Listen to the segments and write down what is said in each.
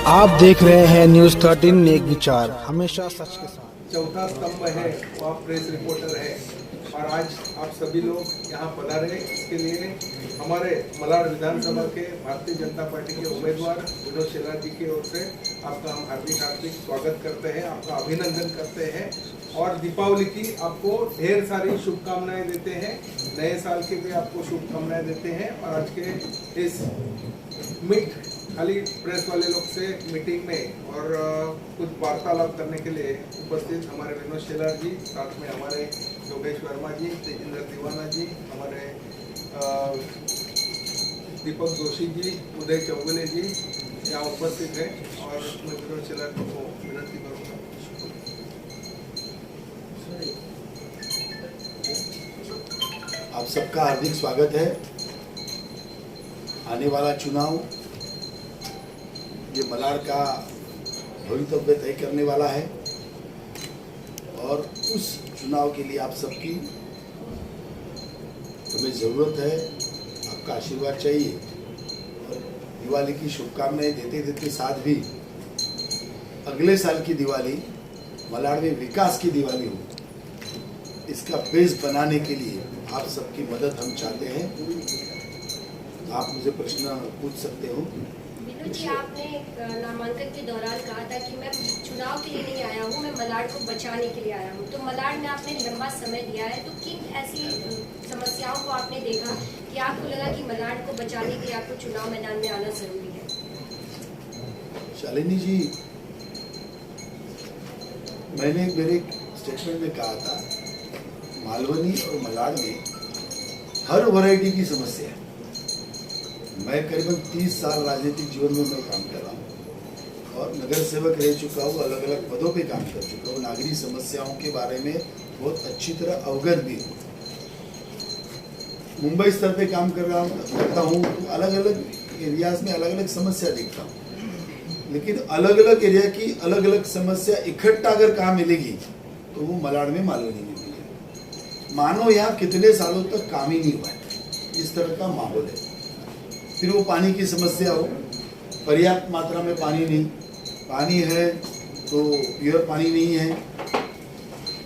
आप देख रहे हैं न्यूज़ 13 नेक विचार, हमेशा सच के साथ। चौथा स्तंभ है वह प्रेस रिपोर्टर है और आज आप सभी लोग यहाँ पधारे इसके लिए हमारे मलाड विधानसभा के भारतीय जनता पार्टी के उम्मीदवार विनोद शेलार जी की ओर से आपका हम हार्दिक स्वागत करते हैं, आपका अभिनंदन करते हैं और दीपावली की आपको ढेर सारी शुभकामनाएं देते हैं। नए साल की भी आपको शुभकामनाएं देते हैं और आज के इस खाली प्रेस वाले लोग से मीटिंग में और कुछ वार्तालाप करने के लिए उपस्थित हमारे विनोद शेलार जी, साथ में हमारे योगेश वर्मा जी, तेजिंदर दीवाना जी, हमारे दीपक जोशी जी, उदय चौगुले जी यहाँ उपस्थित हैं और मैं विनोद शेलार जी को विनती करूँगा। आप सबका हार्दिक स्वागत है। आने वाला चुनाव ये मलाड का भवितव्य तय करने वाला है और उस चुनाव के लिए आप सबकी हमें ज़रूरत है, आपका आशीर्वाद चाहिए और दिवाली की शुभकामनाएं देते देते साथ भी अगले साल की दिवाली मलाड में विकास की दिवाली हो, इसका बेस बनाने के लिए आप सबकी मदद हम चाहते हैं। आप मुझे प्रश्न पूछ सकते हो। विनोद जी, आपने नामांकन के दौरान कहा था कि मैं चुनाव के लिए नहीं आया हूँ, मैं मलाड को बचाने के लिए आया हूँ। तो मलाड में आपने लंबा समय दिया है, तो किन ऐसी समस्याओं को आपने देखा कि आपको लगा कि मलाड को बचाने के लिए आपको चुनाव मैदान में आना जरूरी है? शालिनी जी, मैंने मेरे स्टेटमेंट में कहा था मालवनी और मलाड में हर वैरायटी की समस्या है। मैं करीबन 30 साल राजनीतिक जीवन में मैं काम कर रहा हूँ और नगर सेवक रह चुका हूँ, अलग अलग पदों पे काम कर चुका हूँ, नागरिक समस्याओं के बारे में बहुत अच्छी तरह अवगत भी हूँ। मुंबई स्तर पे काम करता हूँ तो अलग अलग एरियाज में अलग अलग समस्या देखता हूँ, लेकिन अलग अलग एरिया की अलग अलग समस्या इकट्ठा अगर कहाँ मिलेगी तो वो मलाड में मालवनी में मिलेगी। मानो यहाँ कितने सालों तक काम ही नहीं हुआ है, इस तरह का माहौल है। फिर वो पानी की समस्या हो, पर्याप्त मात्रा में पानी नहीं, पानी है तो प्योर पानी नहीं है,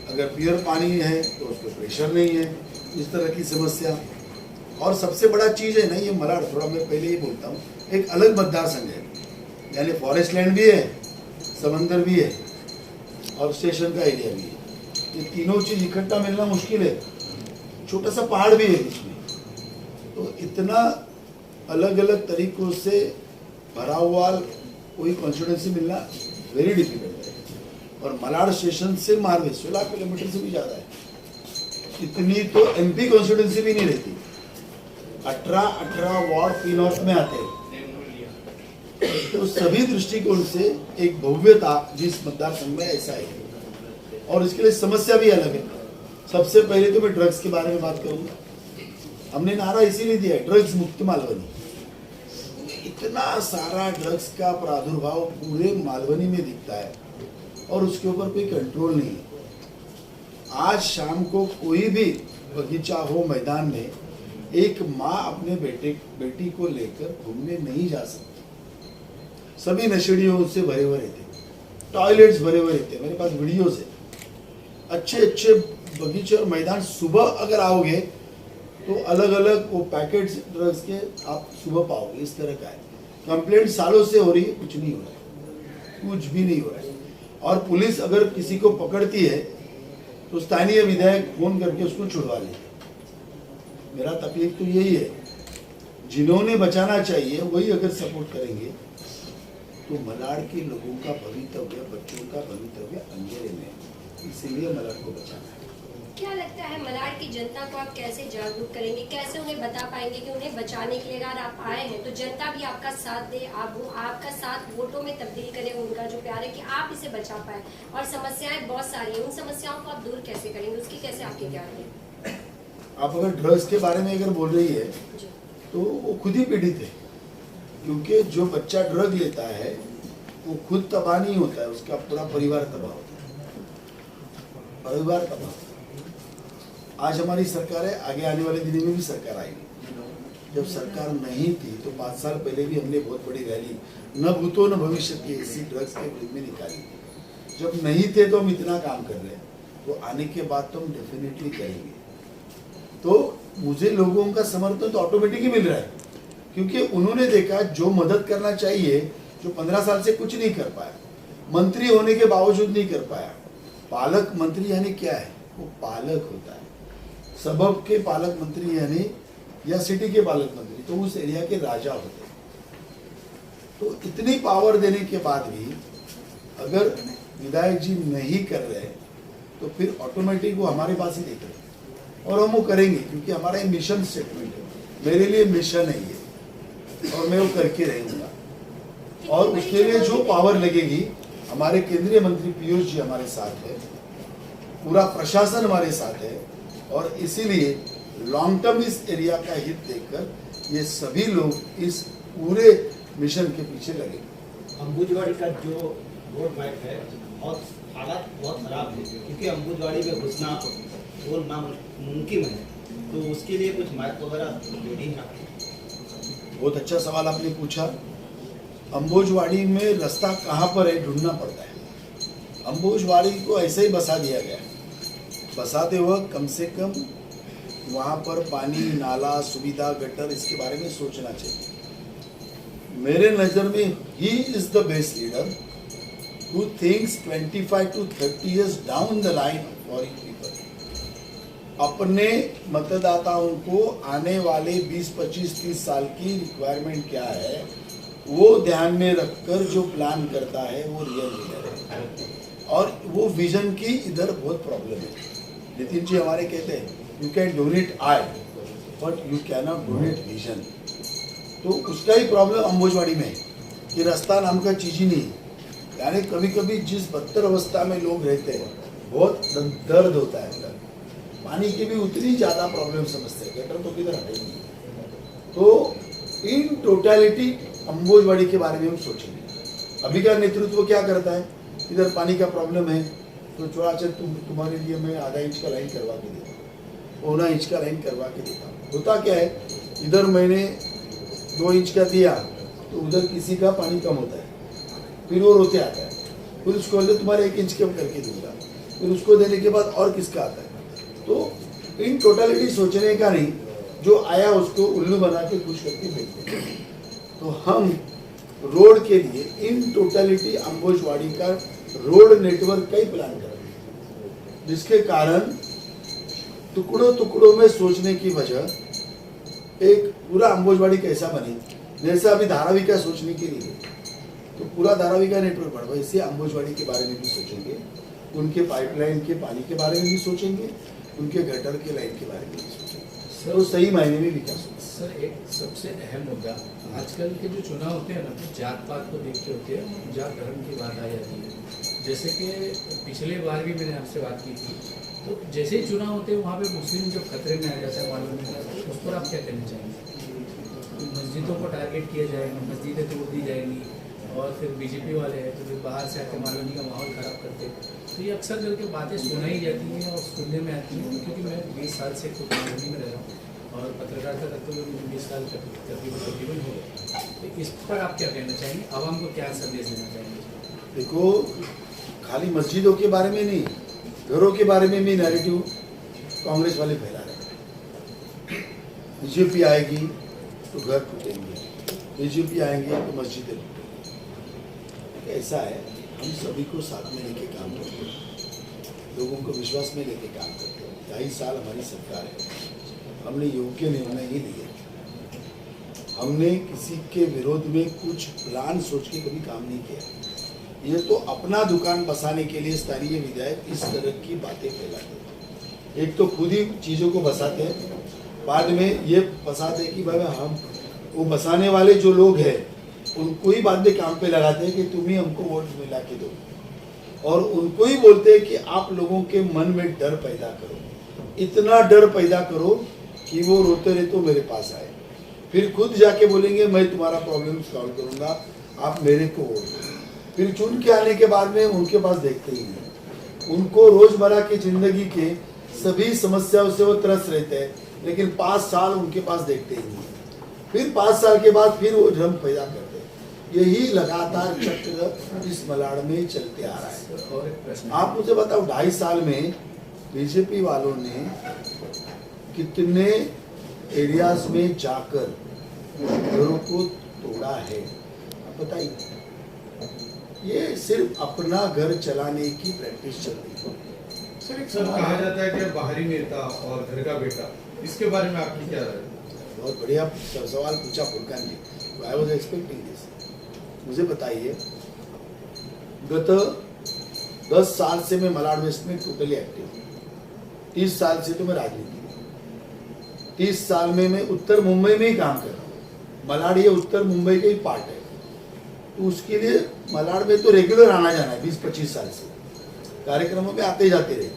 अगर प्योर पानी है तो उस पर प्रेशर नहीं है, इस तरह की समस्या। और सबसे बड़ा चीज़ है ना, ये मलाड थोड़ा मैं पहले ही बोलता हूँ, एक अलग मतदार संघ है, यानी फॉरेस्ट लैंड भी है, समंदर भी है और स्टेशन का एरिया भी है। ये तीनों चीज़ इकट्ठा मिलना मुश्किल है। छोटा सा पहाड़ भी है बीच में, तो इतना अलग अलग तरीकों से भरा हुआ कोई कॉन्स्टिट्यूंसी मिलना वेरी डिफिकल्ट है। और मलाड स्टेशन से मारवे 16 किलोमीटर से भी ज़्यादा है, इतनी तो एमपी कॉन्स्टिट्यूंसी भी नहीं रहती। 18 वार्ड पी नॉर्थ में आते हैं, तो सभी दृष्टिकोण से एक भव्यता जिस मतदार संघ में ऐसा है और इसके लिए समस्या भी अलग है। सबसे पहले तो मैं ड्रग्स के बारे में बात करूंगा। हमने नारा इसीलिए दिया है, ड्रग्स मुक्त मालवनी। इतना सारा ड्रग्स का प्रादुर्भाव पूरे मालवनी में दिखता है और उसके ऊपर कोई कंट्रोल नहीं है। आज शाम को कोई भी बगीचा हो मैदान में, एक माँ अपने बेटी को लेकर घूमने नहीं जा सकती। सभी नशेड़ियों से भरे हुए रहते, टॉयलेट्स भरे हुए रहते। मेरे पास वीडियोस है, अच्छे अच्छे बगीचे और मैदान। सुबह अगर आओगे तो अलग अलग वो पैकेट्स ड्रग्स के आप सुबह पाओगे, इस तरह का है। कंप्लेंट सालों से हो रही है, कुछ नहीं हो रहा है, कुछ भी नहीं हो रहा है। और पुलिस अगर किसी को पकड़ती है तो स्थानीय विधायक फोन करके उसको छुड़वा लेते। मेरा तकलीफ तो यही है, जिन्होंने बचाना चाहिए वही अगर सपोर्ट करेंगे तो मलाड के लोगों का भवितव्य, बच्चों का भवितव्य अंधेरे में, इसीलिए मलाड को बचाना है। क्या लगता है मलाड की जनता को आप कैसे जागरूक करेंगे, कैसे उन्हें बता पाएंगे कि उन्हें बचाने के लिए अगर आप आए हैं तो जनता भी आपका साथ दे, आपका साथ वोटों में तब्दील करें, उनका जो प्यार है कि आप इसे बचा पाए। और समस्याएं बहुत सारी हैं, उन समस्याओं को आप दूर कैसे करेंगे, उसकी कैसे आपकी क्या है? आप अगर ड्रग्स के बारे में अगर बोल रही है तो वो खुद ही पीड़ित है, क्योंकि जो बच्चा ड्रग लेता है वो खुद तबाह नहीं होता है, उसका पूरा परिवार तबाह होता है, परिवार तबाह। आज हमारी सरकार है, आगे आने वाले दिनों में भी सरकार आएगी। जब सरकार नहीं थी तो 5 साल पहले भी हमने बहुत बड़ी रैली न भूतो न भविष्य की इसी ड्रग्स के विरुद्ध में निकाली थी। जब नहीं थे तो हम इतना काम कर रहे हैं, तो आने के बाद तो हम डेफिनेटली करेंगे। तो मुझे लोगों का समर्थन तो ऑटोमेटिक ही मिल रहा है, क्योंकि उन्होंने देखा जो मदद करना चाहिए, जो 15 साल से कुछ नहीं कर पाया, मंत्री होने के बावजूद नहीं कर पाया। पालक मंत्री यानी क्या है? वो पालक होता है, सबब के पालक मंत्री यानी या सिटी के पालक मंत्री, तो उस एरिया के राजा होते हैं। तो इतनी पावर देने के बाद भी अगर विधायक जी नहीं कर रहे तो फिर ऑटोमेटिक वो हमारे पास ही देख रहे हैं, और हम वो करेंगे, क्योंकि हमारा ये मिशन स्टेटमेंट है, मेरे लिए मिशन है ये, और मैं वो करके रहूंगा। और उसके लिए जो पावर लगेगी, हमारे केंद्रीय मंत्री पीयूष जी हमारे साथ है, पूरा प्रशासन हमारे साथ है, और इसीलिए लॉन्ग टर्म इस एरिया का हित देखकर ये सभी लोग इस पूरे मिशन के पीछे लगे। अंबुजवाड़ी का जो रोड मैप है बहुत हालात बहुत खराब है, क्योंकि अंबुजवाड़ी में घुसना वो नामुमकिन है, तो उसके लिए कुछ मैप वगैरह रेडी है? बहुत अच्छा सवाल आपने पूछा। अंबुजवाड़ी में रास्ता कहाँ पर है ढूंढना पड़ता है। अंबुजवाड़ी को ऐसे ही बसा दिया गया है, बसाते वक्त कम से कम वहाँ पर पानी, नाला, सुविधा, गटर, इसके बारे में सोचना चाहिए। मेरे नज़र में he is the best leader who thinks 25 to 30 years down the line for you people. अपने मतदाताओं को आने वाले 20, 25, 30 साल की रिक्वायरमेंट क्या है वो ध्यान में रखकर जो प्लान करता है वो रियल लीडर है। और वो विजन की इधर बहुत प्रॉब्लम है। नितिन जी हमारे कहते हैं you can donate I but you can not donate vision. तो उसका ही प्रॉब्लम अंबुजवाड़ी में है कि रास्ता नाम का चीज ही नहीं। यानी कभी कभी जिस बदतर अवस्था में लोग रहते हैं बहुत दर्द होता है अंदर। पानी की भी उतनी ज़्यादा प्रॉब्लम समझते हैं, गटर तो किधर है नहीं। तो इन टोटलिटी अंबुजवाड़ी के बारे में हम सोचेंगे। अभी का नेतृत्व क्या करता है, इधर पानी का प्रॉब्लम है तो थोड़ा अच्छा तुम्हारे लिए मैं आधा इंच का लाइन करवा के देता हूँ, पौना इंच का लाइन करवा के देता हूँ। होता क्या है, इधर मैंने 2 इंच का दिया तो उधर किसी का पानी कम होता है, फिर वो रोते आता है, फिर उसको बोलते तुम्हारे 1 इंच कम करके दूंगा, फिर उसको देने के बाद और किसका आता है। तो इन टोटलिटी सोचने का नहीं, जो आया उसको उल्लू बना के खुश करके भेज दें। तो हम रोड के लिए इन टोटलिटी अंबुजवाड़ी का रोड नेटवर्क का ही प्लान करेंगे, जिसके कारण टुकड़ों टुकड़ों में सोचने की वजह एक पूरा अंबुजवाड़ी कैसा बने। जैसे अभी धारावी सोचने के लिए तो पूरा धारावी का नेटवर्क बढ़, वैसे अंबुजवाड़ी के बारे में भी सोचेंगे, उनके पाइपलाइन के पानी के बारे में भी सोचेंगे, उनके गटर के लाइन के बारे में भी सोचेंगे, तो सही मायने में विकास होगा। सर एक सबसे अहम मुद्दा, आजकल के जो चुनाव होते हैं ना, तो जात पात को देख के होते हैं, जात धर्म की बात आ जाती है। जैसे कि पिछले बार भी मैंने आपसे बात की थी, तो जैसे ही चुनाव होते हैं वहाँ पे मुस्लिम जो खतरे में आ जाता है मालूम नहीं, उस पर आप क्या कहना चाहेंगे? मस्जिदों को टारगेट किया जाएगा, मस्जिदें तोड़ दी जाएंगी, और फिर बीजेपी वाले हैं तो फिर बाहर से आके मालूनी का माहौल ख़राब करते। तो ये अक्सर करके बातें सुनाई जाती हैं और सुनने में आती हैं, क्योंकि मैं 20 साल से खुद मालूनी में रह रहा हूँ और पत्रकारिता करते हुए मुझे 20 साल तकरीबन हो गया। तो इस पर आप क्या कहना चाहेंगे, आवाम को क्या संदेश देना चाहेंगे? देखो, खाली मस्जिदों के बारे में नहीं, घरों के बारे में भी नैरेटिव कांग्रेस वाले फैला रहे हैं। बीजेपी आएगी तो घर टूटेंगे, बीजेपी आएंगे तो मस्जिदें टूटेंगी। ऐसा है, हम सभी को साथ में लेके काम करते हैं, लोगों को विश्वास में लेके काम करते हैं। 2.5 साल हमारी सरकार है, हमने योग्य निर्णय ही लिए, हमने किसी के विरोध में कुछ प्लान सोच के कभी काम नहीं किया। ये तो अपना दुकान बसाने के लिए स्थानीय विधायक इस तरह की बातें फैलाते हैं। एक तो खुद ही चीज़ों को बसाते हैं, बाद में ये बसाते हैं कि भाई हम वो बसाने वाले जो लोग हैं उनको ही बाद में काम पे लगाते हैं कि तुम ही हमको वोट मिला के दो, और उनको ही बोलते हैं कि आप लोगों के मन में डर पैदा करो, इतना डर पैदा करो कि वो रोते रहे तो मेरे पास आए, फिर खुद जाके बोलेंगे मैं तुम्हारा प्रॉब्लम सॉल्व करूंगा, आप मेरे को वोट दो। फिर चुन के आने के बाद में उनके पास देखते ही नहीं, उनको रोजमर्रा की जिंदगी के सभी समस्याओं से वो त्रस्त रहते हैं, लेकिन 5 साल उनके पास देखते ही नहीं। फिर 5 साल के बाद फिर वो ड्रम पैदा करते। यही लगातार चक्र इस मलाड में चलते आ रहा है। और एक प्रश्न, आप मुझे बताओ 2.5 साल में बीजेपी वालों ने कितने एरियाज में जाकर घरों को तोड़ा है, आप बताइए। ये सिर्फ अपना घर चलाने की प्रैक्टिस चल रही है। सर कहा जाता है कि बाहरी नेता और घर का बेटा, इसके बारे में आपकी क्या राय है? बहुत बढ़िया सवाल पूछा फुरकान जी, आई वाज एक्सपेक्टिंग दिस। मुझे बताइए, गत 10 साल से मैं मलाड वेस्ट में टोटली एक्टिव हूँ। 30 साल से तो मैं राजनीति में, 30 साल में मैं उत्तर मुंबई में ही काम कर रहा हूँ। मलाड ये उत्तर मुंबई का ही पार्ट है, तो उसके लिए मलाड में तो रेगुलर आना जाना है। 20-25 साल से कार्यक्रमों में आते जाते रहे,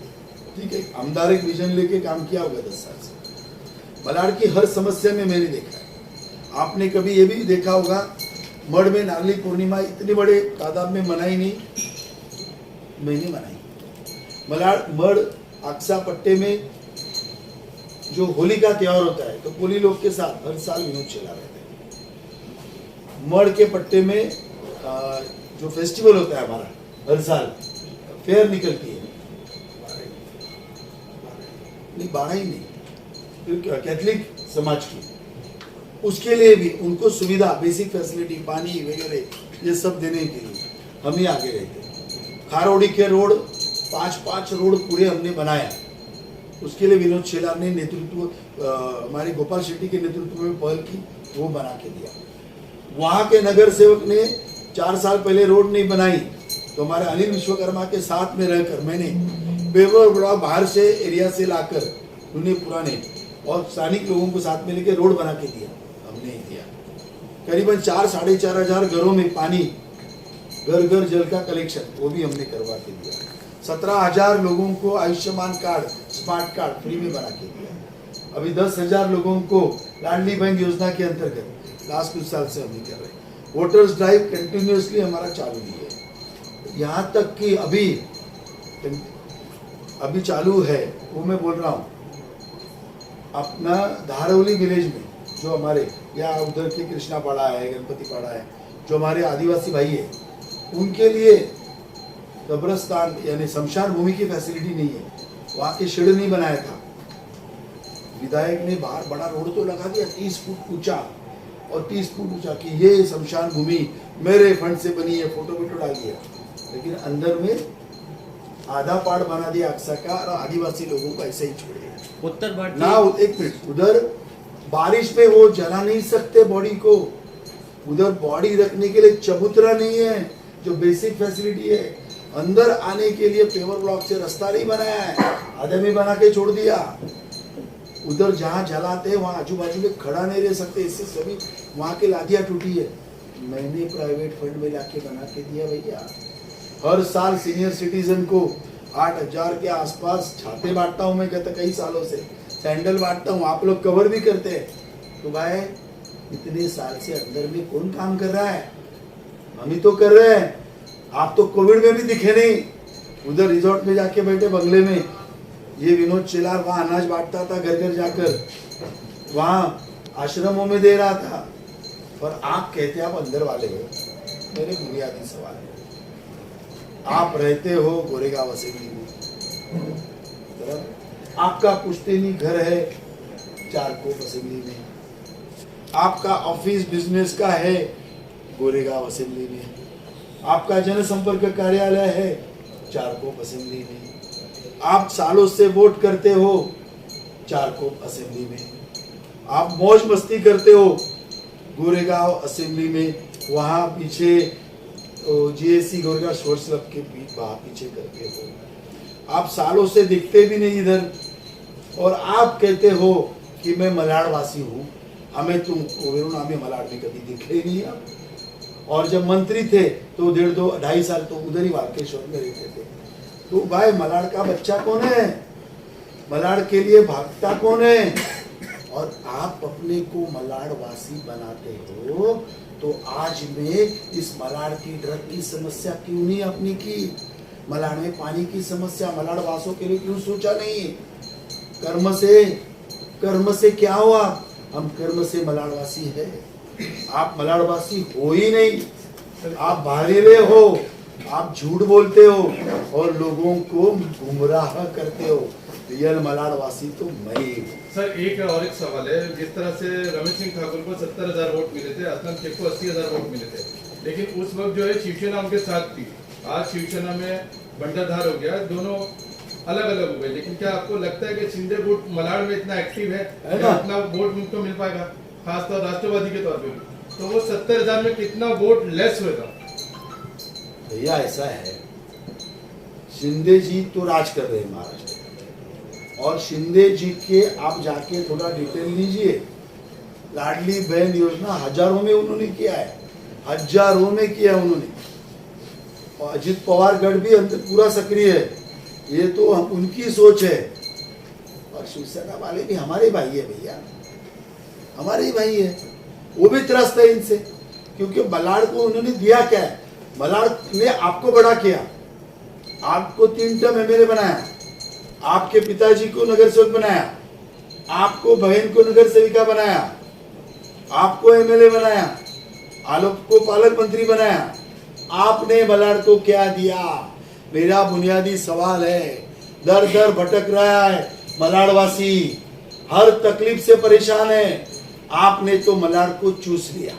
ठीक है। आमदार एक विजन लेके काम किया होगा 10 साल से। मलाड की हर समस्या में मैंने देखा है। आपने कभी ये भी देखा होगा, मढ़ में नागली पूर्णिमा इतने बड़े तादाद में मनाई नहीं, मैंने मनाई। मढ़ अक्सा पट्टे में जो होली का त्योहार होता है, तो कोली लोग के साथ हर साल विनोद चला रहते हैं। मढ़ के पट्टे में जो फेस्टिवल होता है हमारा, हर साल फेयर निकलती है, नहीं 12 ही नहीं, कैथलिक समाज की, उसके लिए भी उनको सुविधा, बेसिक फैसिलिटी, पानी वगैरह ये सब देने के लिए हम ही आगे रहते। खारोड़ी के रोड 5 रोड पूरे हमने बनाया, उसके लिए विनोद शेलार ने नेतृत्व, हमारे गोपाल शेट्टी के नेतृत्व में पहल की, वो बना के दिया। वहाँ के नगर सेवक ने 4 साल पहले रोड नहीं बनाई, तो हमारे अनिल विश्वकर्मा के साथ में रहकर मैंने पेवर ब्लॉक बाहर से एरिया से लाकर उन्हें पुराने और स्थानिक लोगों को साथ में लेकर रोड बना के दिया, हमने ही दिया। करीबन 4-4.5 हजार घरों में पानी, घर घर जल का कलेक्शन, वो भी हमने करवा के दिया। 17,000 लोगों को Ayushman card, smart card free में बना के दिया। अभी 10,000 लोगों को लाडली बहन योजना के अंतर्गत लास्ट कुछ साल से हम ही कर रहे हैं। वोटर्स ड्राइव कंटिन्यूसली हमारा चालू ही है, यहाँ तक कि अभी चालू है, वो मैं बोल रहा हूँ। अपना धारौली विलेज में जो हमारे या उधर के कृष्णा पाड़ा है, गणपति पाड़ा है, जो हमारे आदिवासी भाई है, उनके लिए कब्रस्तान यानी शमशान भूमि की फैसिलिटी नहीं है, वहाँ के शेड नहीं बनाया था। विधायक ने बाहर बड़ा रोड तो लगा दिया 30 फुट ऊंचा और 30 फुट ऊंचा कि ये शमशान भूमि मेरे फंड से बनी है, फोटो डाल दिया, लेकिन अंदर में आधा पार्ट बना दिया अक्सा का और आदिवासी लोगों को ऐसे ही छोड़ दिया। उत्तर भारतीय ना एक मिनट, उधर बारिश में वो जला नहीं सकते बॉडी को, उधर बॉडी रखने के लिए चबूतरा नहीं है जो बेसिक फैसिलिटी है। अंदर आने के लिए पेवर ब्लॉक से रास्ता नहीं बनाया है, आधे में बना के छोड़ दिया। उधर जहाँ जलाते हैं वहाँ आजू बाजू में खड़ा नहीं रह सकते, इससे सभी वहाँ की लादियाँ टूटी है। मैंने प्राइवेट फंड में लाके बना के दिया भैया। हर साल सीनियर सिटीजन को 8,000 के आसपास छाते बांटता हूँ मैं गत कई सालों से, सैंडल बांटता हूँ, आप लोग कवर भी करते हैं। तो भाई इतने साल से अंदर में कौन काम कर रहा है? हम ही तो कर रहे हैं। आप तो कोविड में भी दिखे नहीं, उधर रिजॉर्ट में जाके बैठे बंगले में। ये विनोद शेलार वहाँ अनाज बांटता था घर घर जाकर, वहाँ आश्रमों में दे रहा था, और आप कहते आप अंदर वाले हो। मेरे बुनियादी सवाल है, आप रहते हो गोरेगांव असेंबली में, आपका पुश्तैनी घर है चारकोप असेंबली में, आपका ऑफिस बिजनेस का है गोरेगांव असेंबली में, आपका जनसंपर्क कार्यालय है चारकोप असेंबली में, आप सालों से वोट करते हो चारकोप असेंबली में, आप मौज मस्ती करते हो गोरेगांव असेंबली में, वहाँ पीछे जीएससी गोरेगांव स्पोर्ट्स क्लब के वहाँ पीछे करते हो। आप सालों से दिखते भी नहीं इधर, और आप कहते हो कि मैं मलाड वासी हूँ, हमें तुम हमें मलाड में कभी दिखे ही नहीं आप। और जब मंत्री थे तो 1.5-2 साल तो उधर ही वाल्केश्वर में रहते थे। तो भाई मलाड का बच्चा कौन है? मलाड के लिए भागता कौन है? और आप अपने को मलाड वासी बनाते हो, तो आज में इस मलाड की ड्रग की समस्या क्यों नहीं अपनी की? मलाड में पानी की समस्या मलाड वासों के लिए क्यों सोचा नहीं? कर्म से क्या हुआ? हम कर्म से मलाड़वासी है। आप मलाड़वासी हो ही नहीं, आप बहारेले हो, आप झूठ बोलते हो और लोगों को गुमराह करते हो। रियल मलाड़वासी तो मैं ही हूँ। सर और एक सवाल है, जिस तरह से रमेश सिंह ठाकुर को 70,000 वोट मिले थे, असलम शेख को 80,000 वोट मिले थे, लेकिन उस वक्त जो है शिवसेना उनके साथ थी। आज शिवसेना में बंटाधार हो गया, दोनों अलग अलग हो गए। लेकिन क्या आपको लगता है कि शिंदे गुट मलाड़ में इतना एक्टिव है कि अपना वोट उनको मिल पाएगा, खासतौर राष्ट्रवादी के तौर पे भी? तो वो 70,000 में कितना वोट लेस होगा? भैया ऐसा है, शिंदे जी तो राज कर रहे हैं महाराष्ट्र, और शिंदे जी के आप जाके थोड़ा डिटेल लीजिए। लाडली बहन योजना हजारों में उन्होंने किया है, हजारों में किया उन्होंने। और अजित पवार गढ़ भी अंदर पूरा सक्रिय है। ये तो उनकी सोच है। और शिवसेना वाले भी हमारे भाई है भैया, हमारे ही भाई है। वो भी त्रस्त है इनसे, क्योंकि मलाड़ को उन्होंने दिया क्या है? मलाड़ ने आपको बड़ा किया, आपको 3 टर्म एमएलए बनाया, आपके पिताजी को नगर सेवक बनाया, आपको बहन को नगर सेविका बनाया, आपको एमएलए बनाया, आलोक को पालक मंत्री बनाया। आपने मलाड़ को क्या दिया? मेरा बुनियादी सवाल है। दर दर भटक रहा है मलाड़वासी, हर तकलीफ से परेशान है। आपने तो मलाड़ को चूस लिया।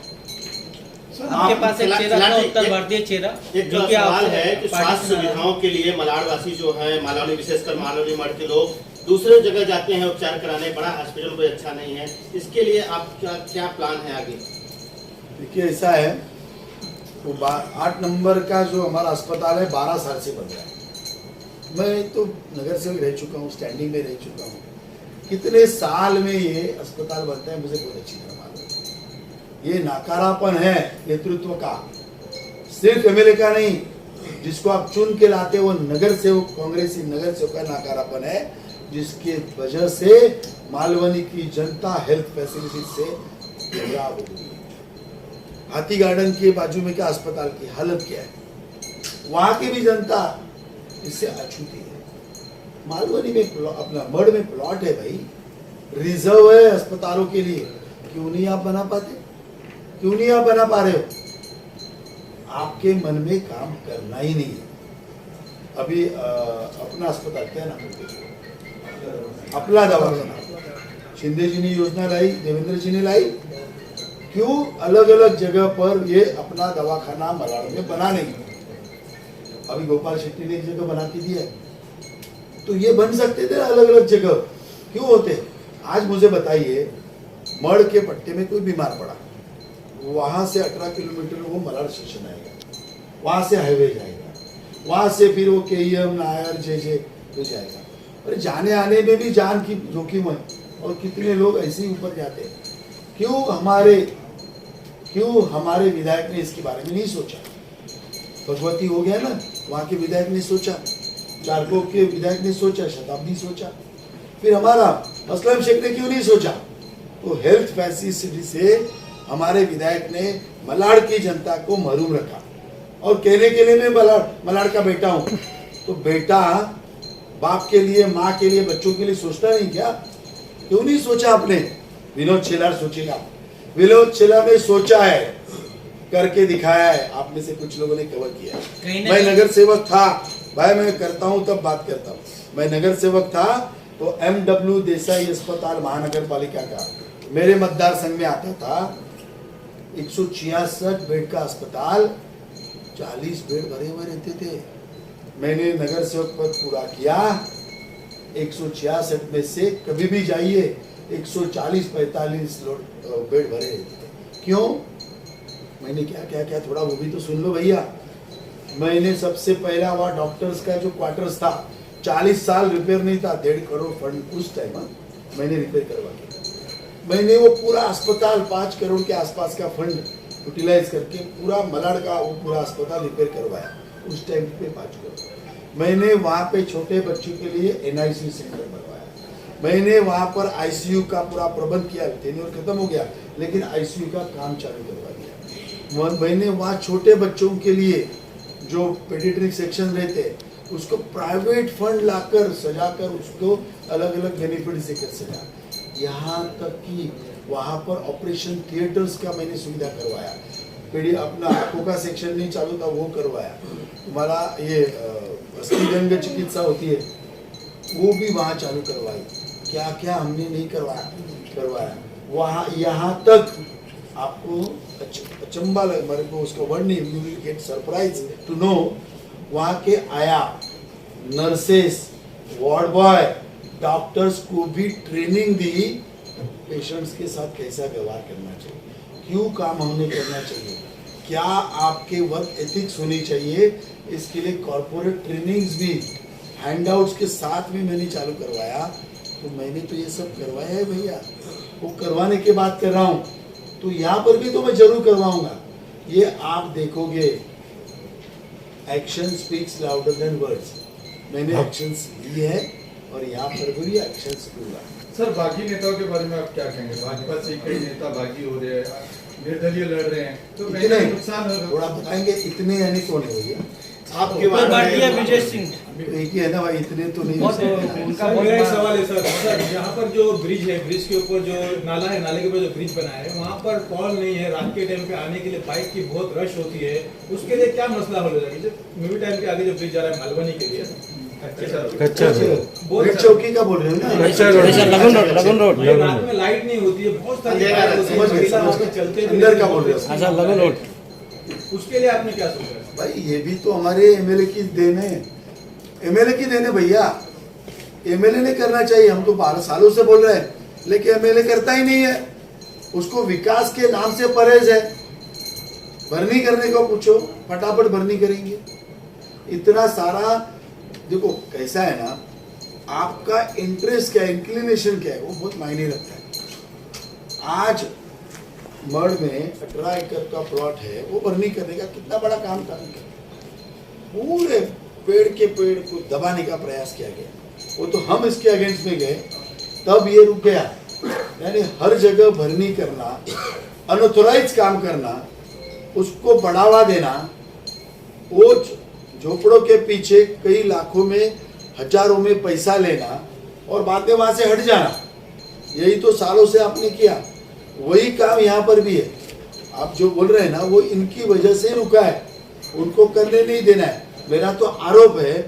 आपके पास एक चेहरा था, उत्तर भारतीय चेहरा, एक जो कि सवाल है कि पार्टी स्वास्थ्य से सुविधाओं के लिए मलाड़वासी जो है, मालवनी विशेषकर मालवनी मठ के लोग दूसरे जगह जाते हैं उपचार कराने, बड़ा हॉस्पिटल कोई अच्छा नहीं है। इसके लिए आपका क्या प्लान है आगे? देखिए ऐसा है, वो 8 नंबर का जो हमारा अस्पताल है 12 साल से बन रहा है। मैं तो नगर सेवक रह चुका हूँ, स्टैंडिंग में रह चुका हूँ। कितने साल में ये अस्पताल बनता है मुझे बहुत अच्छी तरह मालूम है। ये नाकारापन है नेतृत्व का, सिर्फ एमएलए का नहीं। जिसको आप चुन के लाते हो नगर सेवक, कांग्रेसी नगर सेवक का नाकारापन है, जिसके वजह से मालवनी की जनता हेल्थ फैसिलिटी से गुमराह हो गई। हाथी गार्डन के बाजू में क्या अस्पताल की हालत क्या है, वहां की भी जनता इससे अछूती है। मालवनी में अपना मढ़ में प्लॉट है भाई, रिजर्व है अस्पतालों के लिए, क्यों नहीं आप बना पाते? क्यों नहीं आप बना पा रहे हो? आपके मन में काम करना ही नहीं है। अभी अपना अस्पताल क्या नाम है, अपना दवाखाना शिंदे जी ने योजना लाई, देवेंद्र जी ने लाई। क्यों अलग अलग जगह पर ये अपना दवाखाना मलाड़ में बना नहीं? अभी गोपाल शेट्टी ने एक जगह बना के दिया, तो ये बन सकते थे अलग अलग जगह, क्यों होते? आज मुझे बताइए, मढ़ के पट्टे में कोई बीमार पड़ा, वहां से 18 किलोमीटर वो मलाड़ स्टेशन आएगा, वहां से हाईवे जाएगा, वहां से फिर वो केईएम नायर जे तो जाएगा। और जाने आने में भी जान की जोखिम है, और कितने लोग ऐसे ही ऊपर जाते हैं। क्यों हमारे विधायक ने इसके बारे में नहीं सोचा? भगवती हो गया ना, वहां के विधायक ने सोचा, चारकोप के विधायक ने सोचा, शताब्दी सोचा, फिर हमारा असलम शेख ने क्यों नहीं सोचा? तो हेल्थ फैसिलिटी से हमारे विधायक ने मलाड़ की जनता को महरूम रखा। और कहने के लिए मैं मलाड़ का बेटा हूं, तो बेटा बाप के लिए, माँ के लिए, बच्चों के लिए सोचता नहीं क्या? क्यों नहीं सोचा आपने? विनोद छेलार सोचेगा, विनोद छेलार ने सोचा है, करके दिखाया है। आप में से कुछ लोगों ने कवर किया है। मैं नगर सेवक था भाई, मैं करता हूं तब बात करता हूं। मैं नगर सेवक था तो MW देसाई अस्पताल महानगर पालिका का मेरे मतदार संघ में आता था। 166 बेड का अस्पताल, 40 बेड भरे हुए रहते थे। मैंने नगर सेवक पद पूरा किया। 166 में से कभी भी जाइए 140-45 बेड भरे रहते थे। क्यों? मैंने क्या किया थोड़ा वो भी तो सुन लो भैया। मैंने सबसे पहला वहाँ डॉक्टर्स का जो क्वार्टर्स था, 40 साल रिपेयर नहीं था, 1.5 करोड़ फंड उस टाइम मैंने रिपेयर करवा दिया। मैंने वो पूरा अस्पताल 5 करोड़ के आसपास का फंड यूटिलाइज करके पूरा मलाड़ का वो पूरा अस्पताल रिपेयर करवाया उस टाइम पे 5 करोड़। मैंने वहाँ पे छोटे बच्चों के लिए NICU सेंटर बनवाया। मैंने वहाँ पर ICU का पूरा प्रबंध किया। टेन्योर खत्म हो गया लेकिन ICU का काम चालू करवा दिया। मैंने वहाँ छोटे बच्चों के लिए जो पेडियाट्रिक सेक्शन रहते उसको प्राइवेट फंड लाकर सजाकर उसको अलग अलग बेनिफिट से कर सजा। यहाँ तक कि वहाँ पर ऑपरेशन थिएटर्स का मैंने सुविधा करवाया। पीढ़ी अपना आंखों का सेक्शन नहीं चालू था, वो करवाया। तुम्हारा ये अस्थिजन्य चिकित्सा होती है वो भी वहाँ चालू करवाई। क्या क्या हमने नहीं करवाया वहाँ। यहाँ तक आपको अचंबा लगे, मेरे को उसका वर्ड नहीं, you will get surprise to know, वहाँ के आया नर्सेस, वार्ड बॉय, डॉक्टर्स को भी ट्रेनिंग दी पेशेंट्स के साथ कैसा व्यवहार करना चाहिए, क्यों काम हमने करना चाहिए, क्या आपके वर्क एथिक्स होनी चाहिए। इसके लिए कॉर्पोरेट ट्रेनिंग्स भी हैंडआउट्स के साथ में मैंने चालू करवाया। तो मैंने तो ये सब करवाया है भैया, वो करवाने के बाद कर रहा हूँ, तो यहाँ पर भी तो मैं जरूर करवाऊंगा। ये आप देखोगे, action speaks louder than words. मैंने एक्शंस लिए है और यहाँ पर भी एक्शंस लूंगा। सर, बागी नेताओं के बारे में आप क्या कहेंगे? भाजपा से कई नेता बागी हो रहे हैं, निर्दलीय लड़ रहे हैं, तो इतने नुकसान होगा? थोड़ा बताएंगे, इतने यानी कौन है भैया? आपके उत्तर भारतीय विजय सिंह एक ही है ना भाई, इतने तो नहीं हो सकते। उनका मेरा एक सवाल है सर, यहाँ पर जो ब्रिज है, ब्रिज के ऊपर जो नाला है, नाले के ऊपर जो ब्रिज बनाया है, वहाँ पर कॉल नहीं है। रात के टाइम पे आने के लिए बाइक की बहुत रश होती है, उसके लिए क्या मसला हो जाएगा? जैसे मूवी टाइम के आगे जो ब्रिज जा रहा है मालवनी के लिए, रेड चौकी का बोल रहे हो ना? लगन रोड रात में लाइट नहीं होती है, बहुत सारी चलते अंदर का बोल रहे हो? लगन रोड, उसके लिए आपने क्या सोचा? भाई ये भी तो हमारे एमएलए की देन है, एमएलए की देन है भैया। एमएलए ने करना चाहिए, हम तो 12 सालों से बोल रहे हैं, लेकिन एमएलए करता ही नहीं है। उसको विकास के नाम से परहेज है। भरनी करने को पूछो, फटाफट भरनी करेंगे। इतना सारा देखो कैसा है ना, आपका इंटरेस्ट क्या है, इंक्लिनेशन क्या है, वो बहुत मायने रखता है। आज मर्ड में 18 एकड़ का प्लॉट है, वो भरनी करने का कितना बड़ा काम था। पूरे पेड़ के पेड़ को दबाने का प्रयास किया गया, वो तो हम इसके अगेंस्ट में गए, तब ये रुक गया। यानी हर जगह भरनी करना, अनऑथोराइज काम करना, उसको बढ़ावा देना, वो झोपड़ों के पीछे कई लाखों में, हजारों में पैसा लेना और बाद में वहां से हट जाना, यही तो सालों से आपने किया। वही काम यहाँ पर भी है। आप जो बोल रहे हैं ना, वो इनकी वजह से रुका है, उनको करने नहीं देना है। मेरा तो आरोप है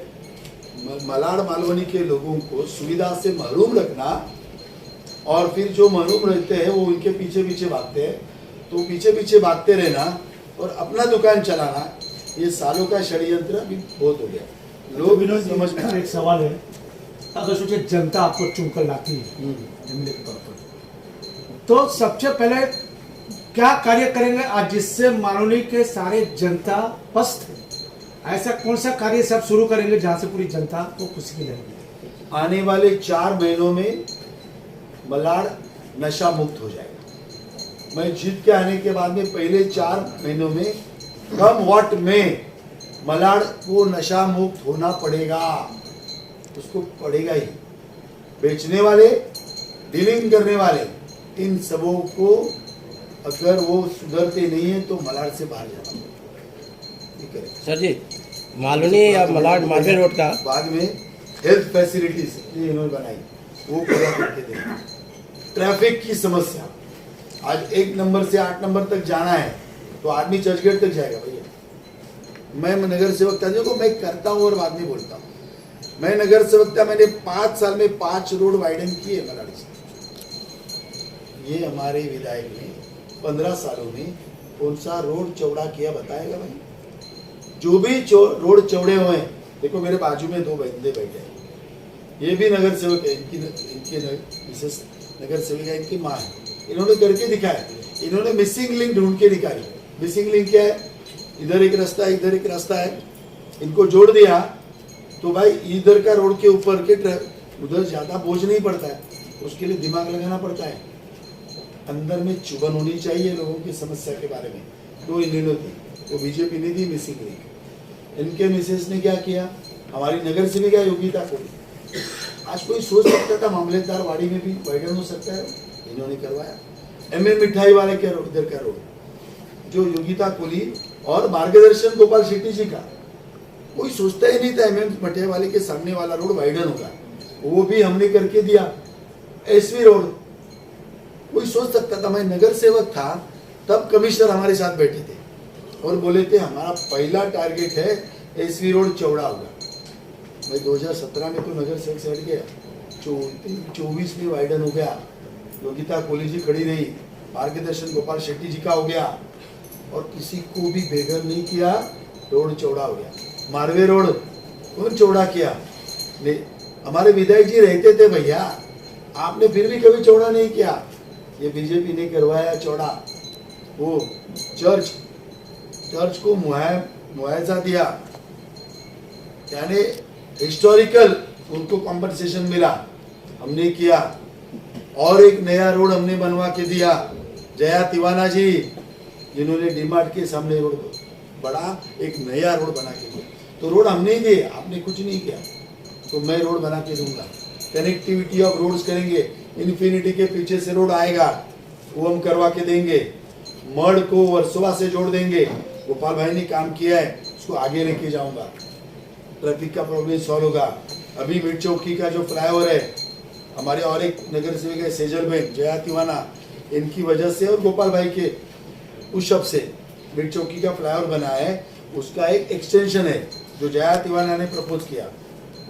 मलाड मालवनी के लोगों को सुविधा से महरूम रखना, और फिर जो महरूम रहते हैं वो उनके पीछे पीछे भागते हैं, तो पीछे पीछे भागते रहना और अपना दुकान चलाना, ये सालों का षड्यंत्र अभी बहुत हो गया। लोग समझ में। एक सवाल है, अगर सोचे जनता आपको चुनकर लाती है एमएलए के तौर पर, तो सबसे पहले क्या कार्य करेंगे आज जिससे माननीय के सारे जनता पस्त है? ऐसा कौन सा कार्य सब शुरू करेंगे जहां से पूरी जनता को खुशी मिलेगी? आने वाले 4 महीनों में मलाड नशा मुक्त हो जाएगा। मैं जीत के आने के बाद में पहले 4 महीनों में कम वोट में मलाड को नशा मुक्त होना पड़ेगा। उसको पड़ेगा ही। बेचने वाले, डीलिंग करने वाले, इन सबों को अगर वो सुधरते नहीं है तो मलाड से बाहर जाना पड़ेगा। सर जी, मालवनी या मलाड मालवीय रोड का बाद में हेल्थ फैसिलिटीज इन्होंने बनाई, वो पूरा करके देंगे। ट्रैफिक की समस्या, आज 1 नंबर से 8 नंबर तक जाना है तो आदमी चर्चगेट तक जाएगा भैया। मैं नगर सेवक था, देखो मैं करता हूँ और बाद में बोलता हूँ। मैं नगर सेवक था, मैंने 5 साल में 5 रोड वाइडन किए मलाड से। ये हमारे विधायक ने 15 सालों में कौन सा रोड चौड़ा किया बताएगा भाई? जो भी रोड चौड़े हुए हैं, देखो मेरे बाजू में 2 बंदे बैठे हैं, ये भी नगर सेवक है, इनके मिसेस नगर सेविका, इनकी माँ है, इन्होंने करके दिखाया। इन्होंने मिसिंग लिंक ढूंढ के निकाली। मिसिंग लिंक क्या है? इधर एक रास्ता है, इधर एक रास्ता है, इनको जोड़ दिया तो भाई इधर का रोड के ऊपर के उधर ज्यादा बोझ नहीं पड़ता है, उसके लिए दिमाग लगाना पड़ता है। अंदर में चुभन होनी चाहिए लोगों की समस्या के बारे में, तो इन्होंने दी, वो बीजेपी ने दी मिसिंग लिंक। इनके मिसेस ने क्या किया? हमारी नगर सेविका योगिता कोली, आज कोई सोच सकता था मामलेदार वाड़ी में भी वाइडन हो सकता है, इन्होंने करवाया। एमए मिठाई वाले के रोड, इधर का रोड जो योगिता कोली और मार्गदर्शन गोपाल शेट्टी जी का, कोई सोचता ही नहीं था एमए मिठाई वाले के सामने वाला रोड वाइडन होगा, वो भी हमने करके दिया। एसवी रोड कोई सोच सकता था, मैं नगर सेवक था तब कमिश्नर हमारे साथ बैठे थे और बोले थे हमारा पहला टारगेट है एसवी रोड चौड़ा होगा। मैं 2017 में तो नगर सेवक से हट गया, 24 में वाइडन हो गया, योगिता कोहली जी खड़ी रही, मार्गदर्शन गोपाल शेट्टी जी का हो गया और किसी को भी बेघर नहीं किया, रोड चौड़ा हो गया। मारवे रोड कौन चौड़ा किया? हमारे विधायक जी रहते थे भैया, आपने फिर भी कभी चौड़ा नहीं किया। ये बीजेपी ने करवाया चौड़ा। वो चर्च को मुआवजा दिया, यानी हिस्टोरिकल उनको कॉम्पनसेशन मिला, हमने किया। और एक नया रोड हमने बनवा के दिया, जया तिवाना जी जिन्होंने डीमार्ट के सामने रोड बड़ा एक नया रोड बना के दिया। तो रोड हमने ही दिए, आपने कुछ नहीं किया, तो मैं रोड बना के दूंगा। कनेक्टिविटी ऑफ रोड्स करेंगे, इन्फिनिटी के पीछे से रोड आएगा वो हम करवा के देंगे। मड़ को वर्सोवा से जोड़ देंगे, गोपाल भाई ने काम किया है, उसको आगे लेके जाऊंगा। ट्रैफिक का प्रॉब्लम सॉल्व होगा। अभी मिड चौकी का जो फ्लाईओवर है, हमारे और एक नगर सेवक है सेजल बेन, जया तिवाना, इनकी वजह से और गोपाल भाई के पुशअप से मिड चौकी का फ्लाईओवर बना है। उसका एक एक्सटेंशन है जो जया तिवाना ने प्रपोज किया,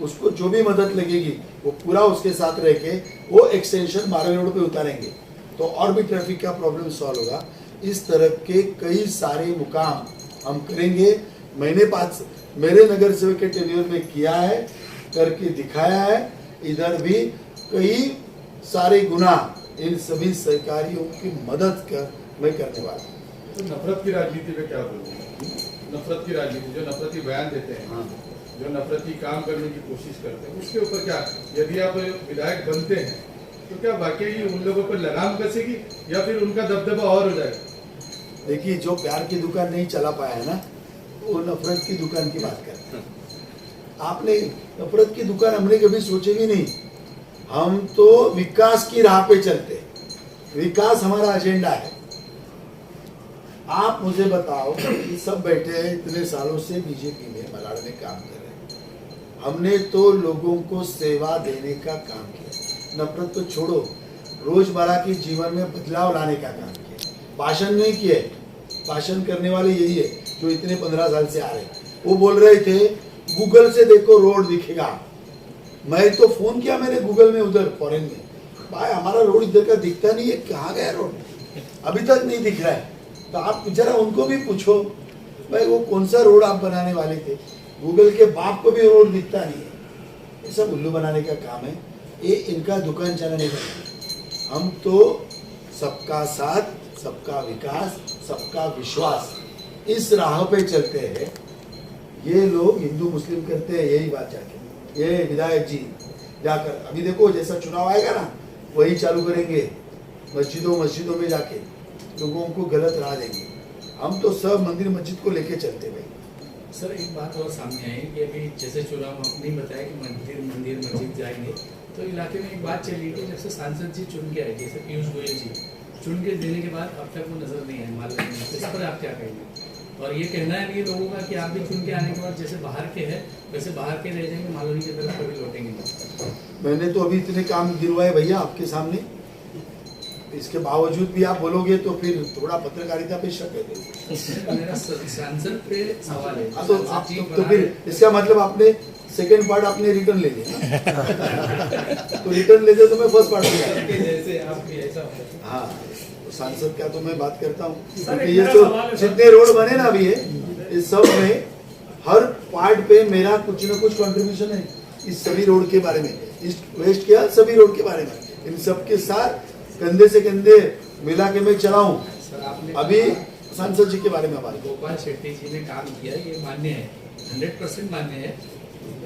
उसको जो भी मदद लगेगी वो पूरा उसके साथ रह के वो एक्सटेंशन मारवे रोड पे उतारेंगे, तो और भी ट्रैफिक का प्रॉब्लम सॉल्व होगा। इस तरह के कई सारे मुकाम हम करेंगे। मैंने मेरे नगर सेवक के टेन्योर में किया है, करके दिखाया है। इधर भी कई सारे गुना इन सभी सरकारियों की मदद कर मैं करने वाला हूँ। तो नफरत की राजनीति पे क्या बोलूँ? नफरत की राजनीति, जो नफरती बयान देते हैं, हाँ। जो नफरती काम करने की कोशिश करते हैं, उसके ऊपर क्या, यदि आप विधायक बनते हैं तो क्या वाकई उन लोगों पर लगाम कसेगी या फिर उनका दबदबा और हो जाएगा? देखिए, जो प्यार की दुकान नहीं चला पाया है ना, वो नफरत की दुकान की बात करते हैं। आपने नफरत की दुकान हमने कभी सोची भी नहीं। हम तो विकास की राह पे चलते, विकास हमारा एजेंडा है। आप मुझे बताओ, कि सब बैठे हैं इतने सालों से बीजेपी में मलाड़ में काम कर रहे हैं, हमने तो लोगों को सेवा देने का काम किया। नफरत तो छोड़ो, रोजमर्रा के जीवन में बदलाव लाने का काम किया। भाषण नहीं किए, भाषण करने वाले यही है जो इतने 15 साल से आ रहे हैं। वो बोल रहे थे गूगल से देखो रोड दिखेगा। मैं तो फोन किया मैंने गूगल में, उधर फॉरेन में, भाई हमारा रोड इधर का दिखता नहीं है, कहाँ गया रोड, अभी तक नहीं दिख रहा है। तो आप जरा उनको भी पूछो भाई वो कौन सा रोड आप बनाने वाले थे, गूगल के बाप को भी रोड दिखता नहीं है। ये सब उल्लू बनाने का काम है, ये इनका दुकान चलाने का काम। हम तो सबका साथ, सबका विकास, सबका विश्वास, इस राह पे चलते हैं। ये लोग हिंदू मुस्लिम करते हैं यही बात जाके, ये विधायक जी जाकर अभी देखो जैसा चुनाव आएगा ना वही चालू करेंगे, मस्जिदों में जाके लोगों को गलत राह देंगे। हम तो सब मंदिर मस्जिद को लेके चलते भाई। सर एक बात और सामने आई कि अभी जैसे चुनाव आपने बताया कि मंदिर मस्जिद जाएंगे, तो इलाके में एक बात चली कि जब से सांसद जी चुन के आए, जैसे पीयूष गोयल जी चुन के देने के बाद अब तक वो नजर नहीं आए मालूम नहीं, इस पर आप क्या कहेंगे? और ये कहना है नहीं लोगों का कि आप भी चुन के आने के बाद जैसे बाहर के हैं वैसे बाहर के रह जाएंगे, मालूम की तरफ कभी लौटेंगे नहीं। मैंने तो अभी इतने काम गिरवाए भैया आपके सामने, इसके बावजूद भी आप बोलोगे तो फिर थोड़ा पत्रकारिता पे शक है। मेरा सांसद पे सवाल है। हाँ, तो आप तो फिर इसका मतलब आपने सेकंड पार्ट आपने रिटर्न ले लिया। तो रिटर्न लेते तो मैं फर्स्ट पार्ट लिया जैसे आप भी ऐसा। हाँ, सांसद का तो मैं बात करता हूँ, क्योंकि ये तो जितने रोड बने ना अभी है इस सब में हर पार्ट पे मेरा कुछ ना कुछ कंट्रीब्यूशन है। इस सभी रोड के बारे में, ईस्ट वेस्ट के सभी रोड के बारे में, इन सब के साथ कंधे से कंधे मिला के मैं चलाऊं। अभी सांसद जी के बारे में बात, गोपाल शेट्टी जी ने काम किया, ये मान्य है, 100% मान्य है।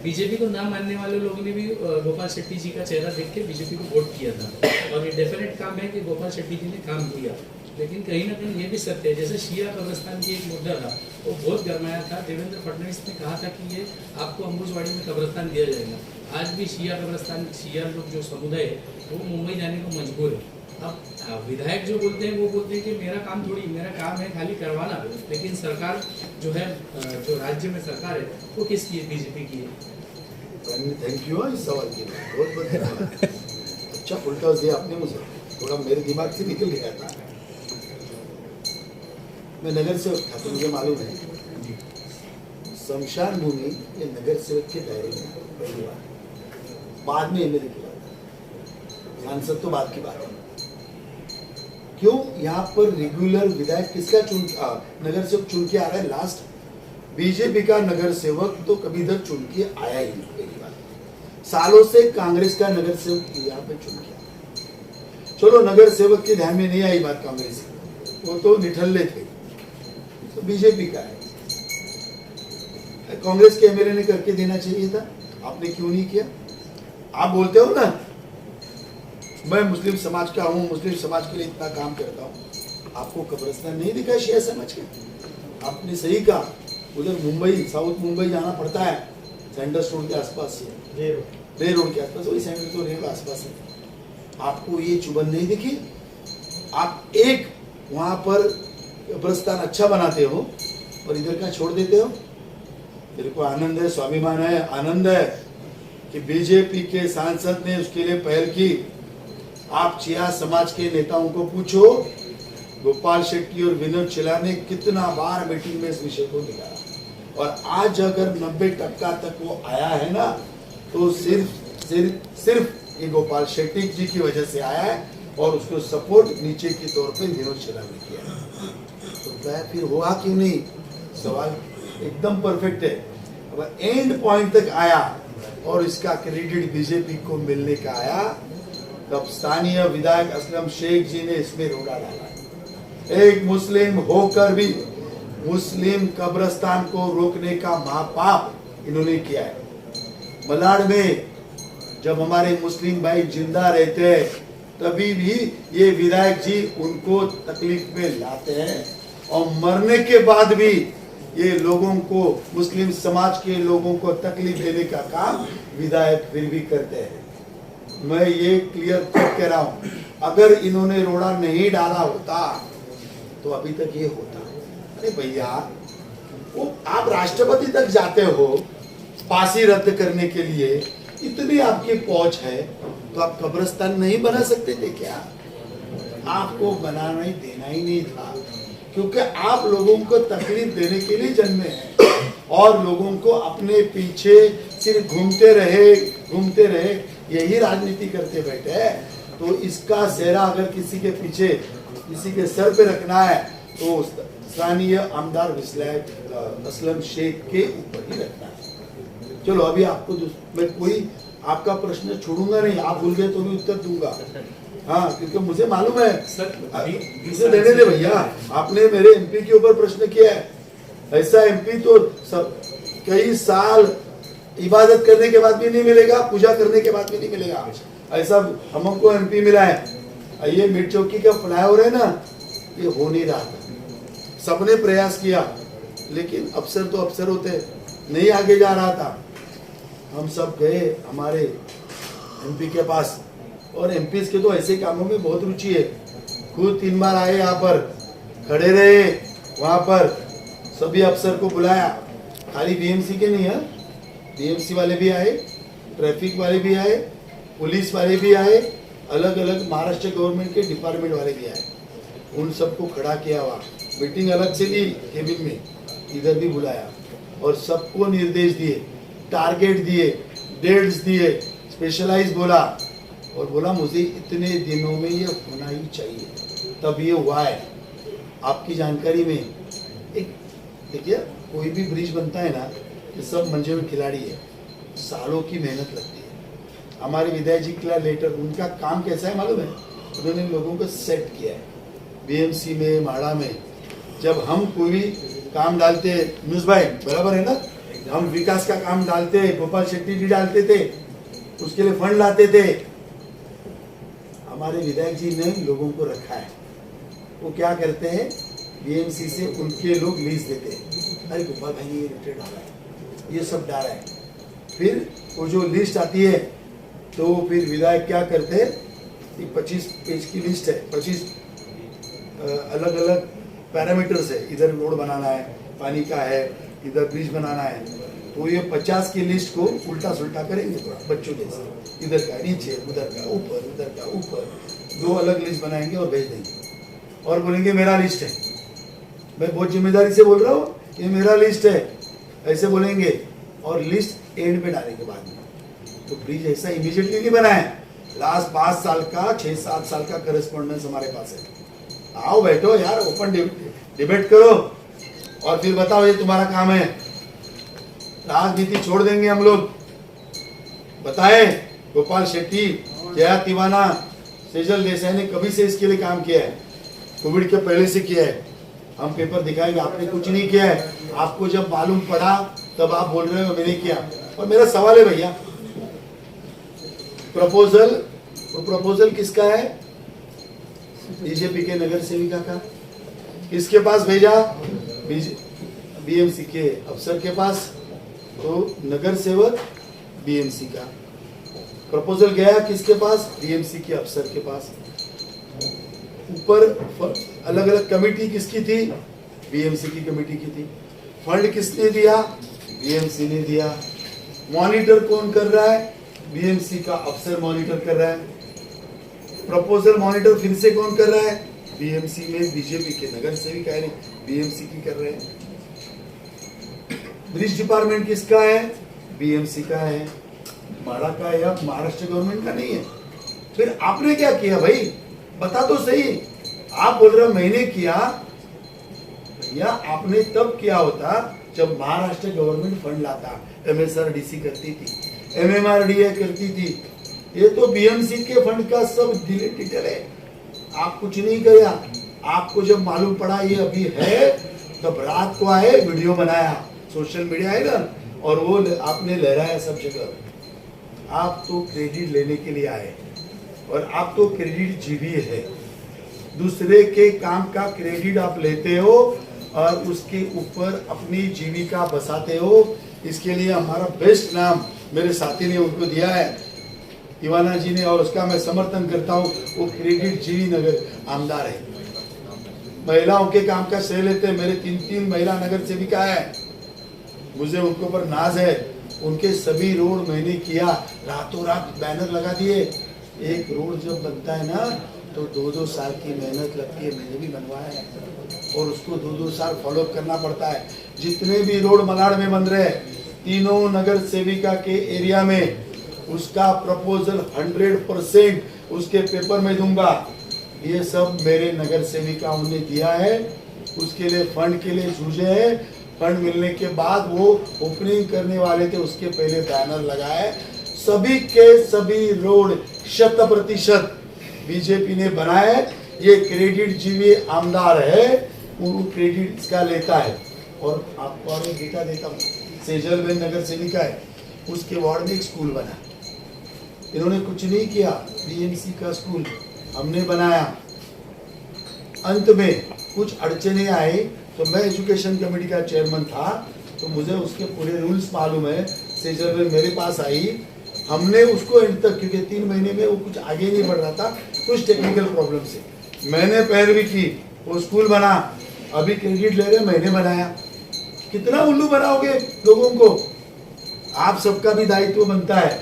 बीजेपी को ना मानने वाले लोगों ने भी गोपाल शेट्टी जी का चेहरा देख के बीजेपी को वोट किया था, और ये डेफिनेट काम है कि गोपाल शेट्टी जी ने काम किया। लेकिन कहीं ना कहीं ये भी सत्य है, जैसे शिया कब्रिस्तान की एक मुद्दा था वो बहुत गरमाया था। देवेंद्र फडणवीस ने कहा था कि ये आपको अंबुजवाड़ी में कब्रिस्तान दिया जाएगा। आज भी शिया कब्रिस्तान, शिया लोग जो समुदाय है वो मुंबई जाने को मजबूर है। अब विधायक जो बोलते हैं वो बोलते हैं कि मेरा काम है खाली करवाना, लेकिन सरकार जो है, जो राज्य में सरकार है वो किसकी है? बीजेपी की है। थैंक यू इस सवाल के लिए, बहुत बहुत धन्यवाद। अच्छा उल्टा दिया आपने मुझे। थोड़ा मेरे दिमाग से निकल गया था। मैं नगर सेवक था तो मुझे मालूम है शमशान भूमि ये नगर सेवक के दायरे में पहली बार, बाद में एमएलए की बात है, सांसद तो बाद की बात है। क्यों यहाँ पर रेगुलर विधायक किसका नगर सेवक चुन के आ रहा है? लास्ट बीजेपी का नगर सेवक तो कभी इधर चुन के आया ही नहीं। पहली बात, सालों से कांग्रेस का नगर सेवक यहाँ पे चुन के आया। चलो नगर सेवक के ध्यान में नहीं आई बात कांग्रेस की, वो तो निठल्ले थे, तो बीजेपी का है। कांग्रेस के एमएलए ने करके देना चाहिए था, आपने क्यों नहीं किया? आप बोलते हो ना मैं मुस्लिम समाज का हूँ, मुस्लिम समाज के लिए इतना काम करता हूँ, आपको कब्रिस्तान नहीं दिखा शिया समाज के? आपने सही कहा, उधर मुंबई साउथ मुंबई जाना पड़ता है, सैंडर्स रोड के आसपास से, रे रोड के आसपास, वही सैंडर्स रोड के आसपास है। आपको ये चुभन नहीं दिखी? आप एक वहां पर कब्रिस्तान अच्छा बनाते हो और इधर का छोड़ देते हो। मेरे को आनंद है, स्वाभिमान है, आनंद है कि बीजेपी के सांसद ने उसके लिए पहल की। आप चिया समाज के नेताओं को पूछो, गोपाल शेट्टी और विनोद चिला ने कितना बार मीटिंग में इस विषय को निकाला, और आज अगर 90% तक वो आया है ना, तो सिर्फ ये गोपाल शेट्टी जी की वजह से आया है, और उसको सपोर्ट नीचे के तौर पे विनोद चिला ने किया है। तो फिर हुआ क्यों नहीं? सवाल एकदम परफेक्ट है। अब एंड पॉइंट तक आया और इसका क्रेडिट बीजेपी को मिलने का आया, तब स्थानीय विधायक असलम शेख जी ने इसमें रोड़ा डाला। एक मुस्लिम होकर भी मुस्लिम कब्रिस्तान को रोकने का महापाप इन्होंने किया है। मलाड में जब हमारे मुस्लिम भाई जिंदा रहते हैं तभी भी ये विधायक जी उनको तकलीफ में लाते हैं, और मरने के बाद भी ये लोगों को, मुस्लिम समाज के लोगों को तकलीफ देने का काम विधायक फिर भी करते हैं। मैं ये क्लियर कह रहा हूं, अगर इन्होंने रोड़ा नहीं डाला होता तो अभी तक ये होता। अरे भैया, वो आप राष्ट्रपति तक जाते हो फांसी रद्द करने के लिए, इतनी आपकी पहुंच है, तो आप कब्रिस्तान नहीं बना सकते थे क्या? आपको बनाना ही देना ही नहीं था, क्योंकि आप लोगों को तकलीफ देने के लिए जन्मे हैं, और लोगों को अपने पीछे सिर्फ घूमते रहे यही राजनीति करते बैठे हैं। तो इसका सेहरा अगर किसी के पीछे, किसी के सर पे रखना है तो स्थानीय आमदार असलम शेख के ऊपर ही रखना है। चलो अभी आपको मैं कोई आपका प्रश्न छोड़ूंगा नहीं, आप भूल गए तो भी उत्तर दूंगा। हाँ, क्योंकि मुझे मालूम है इसे देने दे भैया। आपने मेरे एमपी के ऊपर प्रश्न किया है, ऐसा एमपी तो सब कई साल इबादत करने के बाद भी नहीं मिलेगा, पूजा करने के बाद भी नहीं मिलेगा, ऐसा हमको एमपी मिला है। ये मिड चौकी का फ्लाईओवर है ना, ये हो नहीं रहा था। सबने प्रयास किया, लेकिन अफसर तो अफसर होते, नहीं आगे जा रहा था। हम सब गए हमारे एमपी के पास, और एमपी के तो ऐसे कामों में बहुत रुचि है। खुद 3 बार आए, यहाँ पर खड़े रहे, वहां पर सभी अफसर को बुलाया, खाली बीएमसी के नहीं है, बीएमसी वाले भी आए, ट्रैफिक वाले भी आए, पुलिस वाले भी आए, अलग अलग महाराष्ट्र गवर्नमेंट के डिपार्टमेंट वाले भी आए। उन सबको खड़ा किया हुआ, मीटिंग अलग से ली केबिन में, इधर भी बुलाया, और सबको निर्देश दिए, टारगेट दिए, डेट्स दिए, स्पेशलाइज बोला, और बोला मुझे इतने दिनों में ये होना ही चाहिए, तब ये हुआ है। आपकी जानकारी में एक देखिए, कोई भी ब्रिज बनता है ना, ये सब मंजे में खिलाड़ी है, सालों की मेहनत लगती है। हमारे विधायक जी का लेटर, उनका काम कैसा है मालूम है? उन्होंने लोगों को सेट किया है बीएमसी में, माड़ा में। जब हम कोई भी काम डालते, न्यूज भाई बराबर है ना, हम विकास का काम डालते, गोपाल शेट्टी जी डालते थे, उसके लिए फंड लाते थे, हमारे विधायक जी ने लोगों को रखा है। वो क्या करते हैं, बीएमसी से उनके लोग लीज देते हैं, अरे गोपाल भाई ने ये लेटर डाला है, ये सब डाला है। फिर वो जो लिस्ट आती है, तो फिर विधायक क्या करते हैं, 25 पेज की लिस्ट है, 25 अलग अलग पैरामीटर्स है, इधर रोड बनाना है, पानी का है, इधर ब्रिज बनाना है, तो ये 50 की लिस्ट को उल्टा सुल्टा करेंगे थोड़ा बच्चों जैसे, इधर का नीचे, उधर का ऊपर, उधर का ऊपर, 2 अलग लिस्ट बनाएंगे और भेज देंगे और बोलेंगे मेरा लिस्ट है। मैं बहुत जिम्मेदारी से बोल रहा हूँ, ये मेरा लिस्ट है, ऐसे बोलेंगे और लिस्ट एंड में डालेंगे बाद में। तो ब्रिज ऐसा इमीडिएटली नहीं बनाए, लास्ट 5 साल का 6-7 साल का करस्पॉन्डेंस हमारे पास है। आओ बैठो यार, ओपन डिबेट करो और फिर बताओ ये तुम्हारा काम है। राजनीति छोड़ देंगे हम लोग। बताए गोपाल शेट्टी, जया तिवाना, सेजल देसाई ने कभी से इसके लिए काम किया है, कोविड के पहले से किया है। हम पेपर दिखाएंगे, आपने कुछ नहीं किया है। आपको जब मालूम पड़ा तब आप बोल रहे हो मैंने किया। और मेरा सवाल है भैया, प्रपोजल किसका है? बीजेपी के नगर सेविका का। किसके पास भेजा? बीएमसी के अफसर के पास। तो नगर सेवक बीएमसी का। प्रपोजल गया किसके पास? बीएमसी के अफसर के पास। ऊपर अलग अलग कमेटी किसकी थी? बीएमसी की कमेटी की थी। फंड किसने दिया? बीएमसी ने दिया। मॉनिटर कौन कर रहा है? बीएमसी का अफसर मॉनिटर कर रहा है। प्रपोजल मॉनिटर फिर से कौन कर रहा है? बीएमसी में बीजेपी के नगर सेविका है, बीएमसी की कर रहे हैं। ब्रिज डिपार्टमेंट किसका है? बीएमसी का है। माड़ा का है या महाराष्ट्र गवर्नमेंट का नहीं है। फिर आपने क्या किया भाई, बता तो सही। आप बोल रहे हो मैंने किया, या आपने तब किया होता जब महाराष्ट्र गवर्नमेंट फंड लाता, एमएसआरडीसी करती थी, एमएमआरडीए करती थी। ये तो बीएमसी के फंड का सब डिटेल है। आप कुछ नहीं किया। आपको जब मालूम पड़ा ये अभी है, तब रात को आए, वीडियो बनाया, सोशल मीडिया है ना, और वो आपने लहराया सब जगह। आप तो क्रेडिट लेने के लिए आए, और आप तो क्रेडिट जीवी है। दूसरे के काम का क्रेडिट आप लेते हो और उसके ऊपर अपनी जीविका बसाते हो। इसके लिए हमारा बेस्ट नाम मेरे साथी ने उनको दिया है, तिवाना जी ने, और उसका मैं समर्थन करता हूँ। वो क्रेडिट जीवी नगर आमदार है। महिलाओं के काम का श्रेय लेते हैं। मेरे 3 महिला नगर सेविका है, मुझे उनके ऊपर नाज है। उनके सभी रोड मैंने किया, रातों रात बैनर लगा दिए। एक रोड जब बनता है ना तो 2-2 साल की मेहनत लगती है। मैंने भी बनवाया है, और उसको 2-2 साल फॉलो करना पड़ता है। जितने भी रोड मलाड में बन रहे हैं, तीनों नगर सेविका के एरिया में उसका प्रपोजल 100% उसके पेपर में दूंगा। ये सब मेरे नगर सेविकाओं ने दिया है। उसके लिए फंड के लिए जूझे हैं। फंड मिलने के बाद वो ओपनिंग करने वाले थे, उसके पहले बैनर लगाए। सभी के सभी रोड 100% बीजेपी ने बनाए। ये क्रेडिट जीवी आमदार है, वो क्रेडिट इसका लेता है। और आपको और एक डेटा देता हूँ, सेजल में नगर सेविका है, उसके वार्ड में एक स्कूल बना। इन्होंने कुछ नहीं किया, बीएमसी का स्कूल हमने बनाया। अंत में कुछ अड़चने आई तो मैं एजुकेशन कमेटी का चेयरमैन था, तो मुझे उसके पूरे रूल्स मालूम है। सेजल में मेरे पास आई, हमने उसको एंड तक, क्योंकि 3 महीने में वो कुछ आगे नहीं बढ़ रहा था, कुछ टेक्निकल प्रॉब्लम से मैंने पैरवी की, वो स्कूल बना। अभी क्रेडिट ले रहे, मैंने बनाया। कितना उल्लू बनाओगे लोगों को? आप सबका भी दायित्व बनता है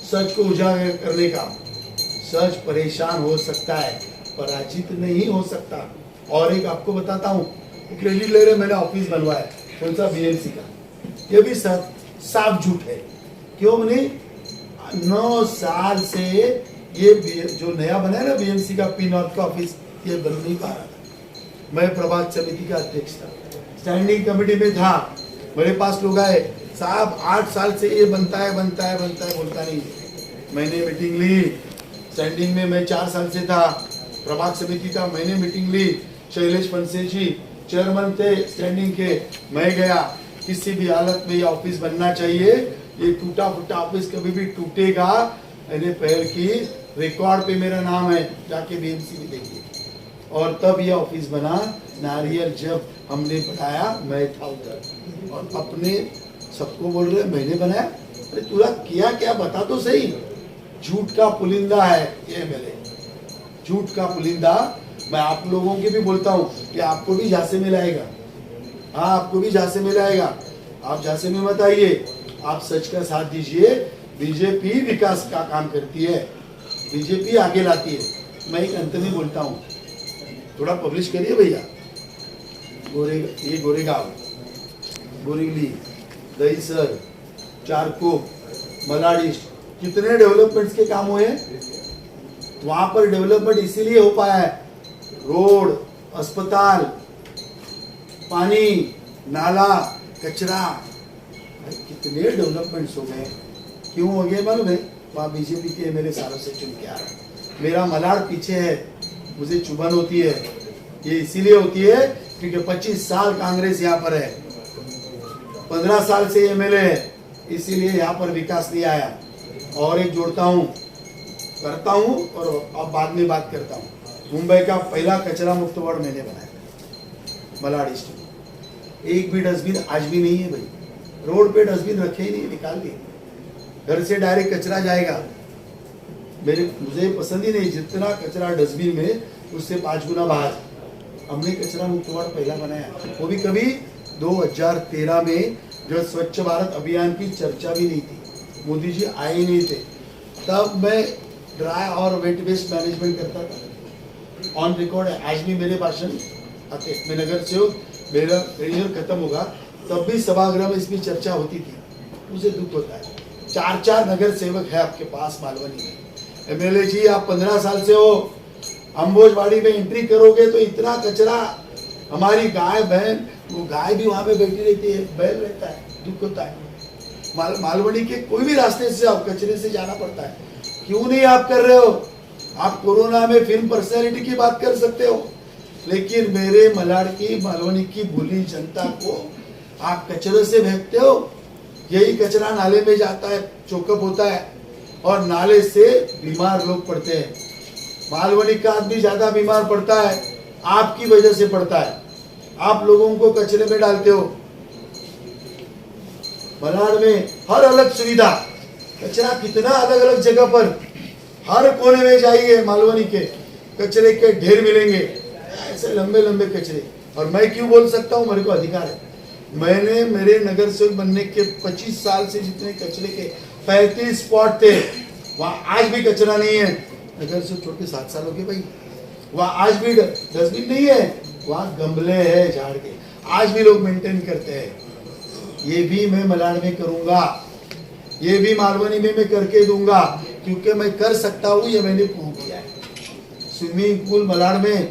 सच को उजागर करने का। सच परेशान हो सकता है, पराजित नहीं हो सकता। और एक आपको बताता हूँ, क्रेडिट ले रहे, मैंने ऑफिस बनवाया, कौन सा? बीएमसी का। ये भी साफ झूठ है। क्यों नहीं? 9 साल से ये जो नया बना है ना बीएमसी का पी नॉर्थ का ऑफिस, ये बन नहीं पा रहा था। मैं प्रभात समिति का अध्यक्ष था, स्टैंडिंग कमेटी में था। मेरे पास लोग आए, साहब 8 साल से ये बनता है बोलता नहीं। मैंने मीटिंग ली, स्टैंडिंग में मैं 4 साल से था, प्रभात समिति था, मैंने मीटिंग ली। शैलेश फंसे जी चेयरमैन थे स्टैंडिंग के, मैं गया। किसी भी हालत में ये ऑफिस बनना चाहिए। ये टूटा फूटा ऑफिस कभी भी टूटेगा मैंने पहल की। रिकॉर्ड पे मेरा नाम है, जाके बीएमसी में देखिए। और तब ये ऑफिस बना। नारियल जब हमने बनाया, मैं था उधर, और अपने सबको बोल रहे मैंने बनाया। अरे तूने किया क्या, बता तो सही। झूठ का पुलिंदा है ये एमएलए, झूठ का पुलिंदा। मैं आप लोगों के भी बोलता हूँ कि आपको भी झांसे में लाएगा। हाँ, आपको भी झांसे में लाएगा। आप झांसे में मत आइए। आप सच का साथ दीजिए। बीजेपी विकास का काम करती है, बीजेपी आगे लाती है। मैं एक अंत में बोलता हूँ, थोड़ा पब्लिश करिए भैया। ये गोरेगांव, बोरीवली, दहीसर, चारकोप, मलाड ईस्ट, कितने डेवलपमेंट्स के काम हुए हैं। वहां पर डेवलपमेंट इसीलिए हो पाया है, रोड, अस्पताल, पानी, नाला, कचरा, कितने डेवलपमेंट्स हो गए। क्यों हो गए मालूम है? वहाँ बीजेपी के मेरे सालों से चुन के आ रहे हैं। मेरा मलाड पीछे है, मुझे चुभन होती है। ये इसीलिए होती है क्योंकि 25 साल कांग्रेस यहाँ पर है, 15 साल से एमएलए है, इसीलिए यहाँ पर विकास नहीं आया। और एक जोड़ता हूँ, करता हूँ और अब बाद में बात करता हूँ। मुंबई का पहला कचरा मुक्त वार्ड मैंने बनाया मलाड ईस्ट में। एक भी डस्टबिन आज भी नहीं है भाई, रोड पे डस्टबिन रखे ही नहीं, निकाल दिए। घर से डायरेक्ट कचरा जाएगा। मुझे पसंद ही नहीं, जितना कचरा डस्टबिन में उससे 5 गुना बाहर। हमने कचरा मुक्त वार्ड पहला बनाया, वो भी कभी 2013 में, जब स्वच्छ भारत अभियान की चर्चा भी नहीं थी, मोदी जी आए ही नहीं थे, तब मैं ड्राई और वेट वेस्ट मैनेजमेंट करता था। ऑन रिकॉर्ड है, आज भी मेरे भाषण आते। मैं नगर से मेरा करियर खत्म होगा तब भी सभागृह में इसकी चर्चा होती थी। मुझे दुख होता है, 4 नगर सेवक है आपके पास मालवनी में। एमएलए जी आप 15 साल से हो, अंबोजवाड़ी में एंट्री करोगे तो इतना कचरा, हमारी गाय बहन, वो गाय भी वहां पे बैठी रहती है, बैल रहता है, दुख होता है। मालवनी के कोई भी रास्ते से आप कचरे से जाना पड़ता है। क्यों नहीं आप कर रहे हो? आप कोरोना में फिल्म पर्सनैलिटी की बात कर सकते हो, लेकिन मेरे मलाड की, मालवनी की भूली जनता को आप कचरे से फेंकते हो। यही कचरा नाले में जाता है, चोकअप होता है और नाले से बीमार लोग पड़ते हैं। मालवनी का आदमी ज्यादा बीमार पड़ता है, आपकी वजह से पड़ता है। आप लोगों को कचरे में डालते हो। मलाड में हर अलग सुविधा, कचरा कितना अलग अलग जगह पर, हर कोने में जाइए मालवनी के कचरे के ढेर मिलेंगे, ऐसे लंबे लंबे कचरे। और मैं क्यों बोल सकता हूँ? मेरे को अधिकार है। मैंने मेरे नगर सेवक बनने के 25 साल से जितने कचरे के 35 स्पॉट थे, वहाँ आज भी कचरा नहीं है। नगर से छोड़ के 7 साल हो गए भाई, वहाँ आज भी डस्टबिन नहीं है, वहाँ गमले हैं झाड़ के, आज भी लोग मेंटेन करते हैं। ये भी मैं मलाड में करूंगा, ये भी मालवनी में मैं करके दूंगा, क्योंकि मैं कर सकता हूँ, ये मैंने प्रूव किया है। स्विमिंग पूल मलाड में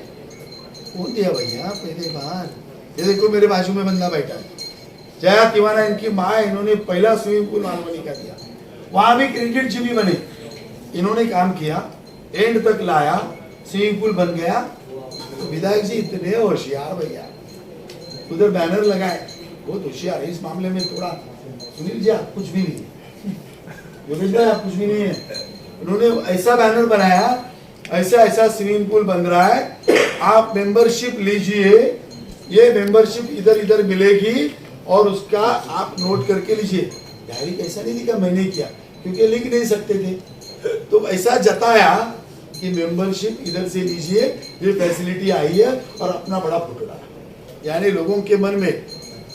कौन दिया भैया पहले बार? ये देखो मेरे बाजू में बंदा बैठा है, जया तिवाना, इनकी माँ, इन्होंने पहला स्विमिंग पूल मालवनी का दिया। वहां भी क्रिकेट जिम भी बने, इन्होंने काम किया, एंड तक लाया, स्विमिंग पूल बन गया। तो विधायक जी इतने होशियार भैया, उधर बैनर लगाए, बहुत होशियार है इस मामले में। थोड़ा सुनील जी आप कुछ भी नहीं, योगेश भाई आप कुछ भी नहीं है। उन्होंने ऐसा बैनर बनाया, ऐसा ऐसा स्विमिंग पूल बन रहा है, आप मेंबरशिप लीजिए, ये मेंबरशिप इधर इधर मिलेगी और उसका आप नोट करके लीजिए। डायरी कैसा नहीं लिखा, मैंने किया क्योंकि लिख नहीं सकते थे, तो ऐसा जताया कि मेंबरशिप इधर से लीजिए, ये फैसिलिटी आई है, और अपना बड़ा फोटो डाला। यानी लोगों के मन में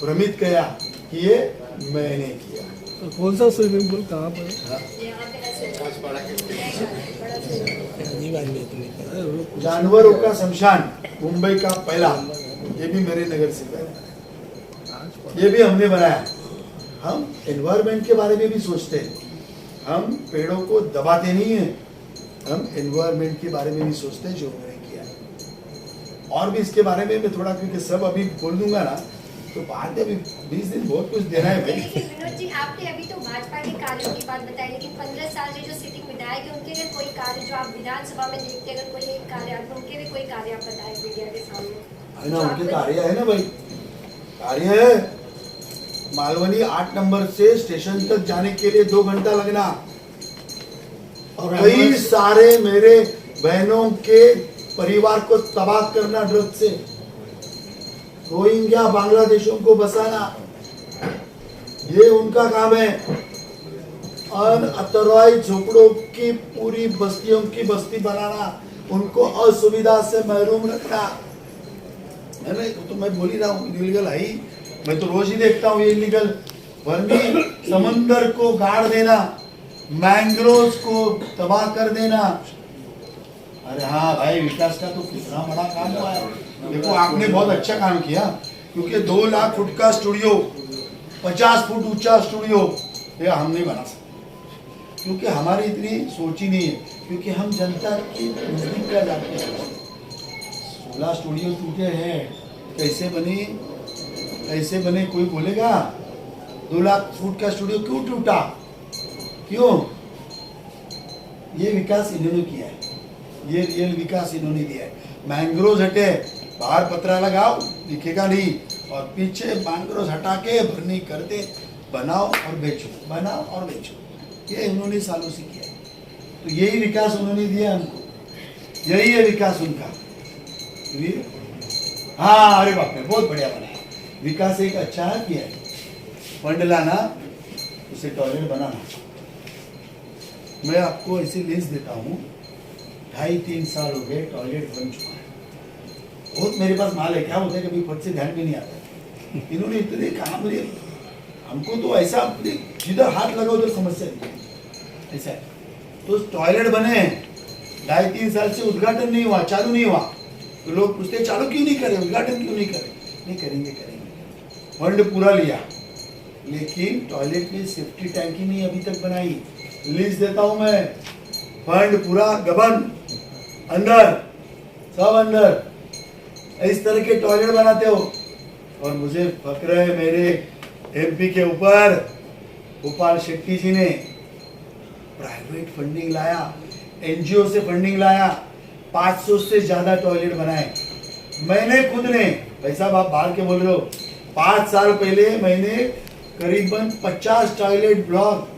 भ्रमित किया कि ये मैंने किया। तो कौन सा स्विमिंग पूल कहाँ पर है? जानवरों का शमशान मुंबई का पहला, ये भी मेरे नगर से पहला, ये भी हमने बनाया। हम एनवायरमेंट के बारे में भी सोचते हैं, हम पेड़ों को दबाते नहीं हैं, हम एनवायरमेंट के बारे में भी सोचते हैं, जो मैंने किया है। और भी इसके बारे में मैं थोड़ा, क्योंकि सब अभी बोल दूंगा ना तो बाद में अभी 20 दिन बहुत कुछ देना है भाई। लेकिन विनोद जी, आपने अभी तो भाजपा के कार्यों की बात बताई, लेकिन 15 साल से जो सिटिंग विधायक है, उनके लिए कोई कार्य जो आप विधानसभा में देखते हैं, अगर कोई एक कार्य, उनके भी कोई कार्य आप बताए मीडिया के सामने? है ना, उनके कार्य है ना भाई, कार्य है। मालवनी 8 नंबर से स्टेशन तक जाने के लिए 2 घंटा लगना, और कई सारे मेरे बहनों के परिवार को तबाह करना ड्रग से, रोहिंग्या बांग्लादेशों को बसाना, ये उनका काम है। अनअथराइज्ड झोपड़ों की पूरी बस्तियों की बस्ती बनाना, उनको असुविधा से महरूम रखना है ना। तो मैं बोल ही रहा हूँ, इलीगल है ही, मैं तो रोज ही देखता हूँ ये इलीगल। वर्मी समंदर को गाड़ देना, मैंग्रोव्स को तबाह कर देना। अरे हाँ भाई, विकास का तो कितना बड़ा काम हुआ है। देखो आपने बहुत अच्छा काम किया, क्योंकि 2 लाख फुट का स्टूडियो, 50 फुट ऊंचा स्टूडियो, ये हम नहीं बना सकते, क्योंकि हमारी इतनी सोच ही नहीं है, क्योंकि हम जनता की नजदीक का जाते हैं। 16 स्टूडियो टूटे हैं, कैसे बने कोई बोलेगा? 2 लाख फुट का स्टूडियो क्यों टूटा? क्यों? ये विकास इन्होंने किया है, ये रियल विकास इन्होंने दिया है। मैंग्रोव हटे, बाहर पतरा लगाओ, दिखेगा नहीं, और पीछे मैंग्रोव हटा के भरनी कर दे, बनाओ और बेचो, ये इन्होंने सालों से किया है। तो यही विकास उन्होंने दिया हमको, यही है विकास उनका। हाँ, अरे बाप रे, बहुत बढ़िया बना विकास। एक अच्छा किया है, फंड लाना, उसे टॉयलेट बनाना। मैं आपको ऐसी लिस्ट देता हूँ, 2.5-3 साल हो गए, टॉयलेट बन चुका है। बहुत मेरे पास माल है, क्या होता है कभी फट से ध्यान में नहीं आता। इन्होंने इतने काम दिए हमको, तो ऐसा जिधर हाथ लगा उधर समस्या दी, ऐसा है। तो टॉयलेट बने 2.5-3 साल से, उद्घाटन नहीं हुआ, चालू नहीं हुआ। तो लोग पूछते चालू क्यों नहीं करे, उद्घाटन क्यों नहीं करे? नहीं करेंगे। फंड पूरा लिया, लेकिन टॉयलेट में सेफ्टी टैंकी नहीं अभी तक बनाई। लिस्ट देता हूं मैं, फंड पूरा गबन, अंदर सब अंदर, इस तरह के टॉयलेट बनाते हो। और मुझे फक्र है मेरे एमपी के ऊपर, गोपाल शेट्टी जी ने प्राइवेट फंडिंग लाया, एनजीओ से फंडिंग लाया, 500 से ज्यादा टॉयलेट बनाए। मैंने खुद ने, भाई साहब आप बाहर के बोल रहे हो, 5 साल पहले मैंने करीबन 50 टॉयलेट ब्लॉक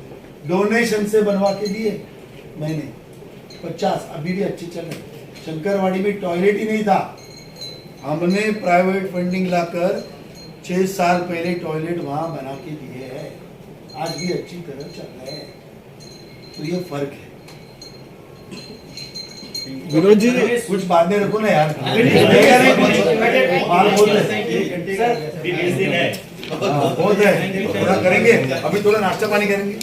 डोनेशन से बनवा के दिए मैंने, 50, अभी भी अच्छे चल रहे। शंकरवाड़ी में टॉयलेट ही नहीं था, हमने प्राइवेट फंडिंग लाकर 6 साल पहले टॉयलेट वहां बना के दिए हैं, आज भी अच्छी तरह चल रहे हैं। तो ये फर्क है। विनोद जी, कुछ बातें रखो ना यार, बहुत है, थोड़ा करेंगे, अभी थोड़ा नाश्ता पानी करेंगे।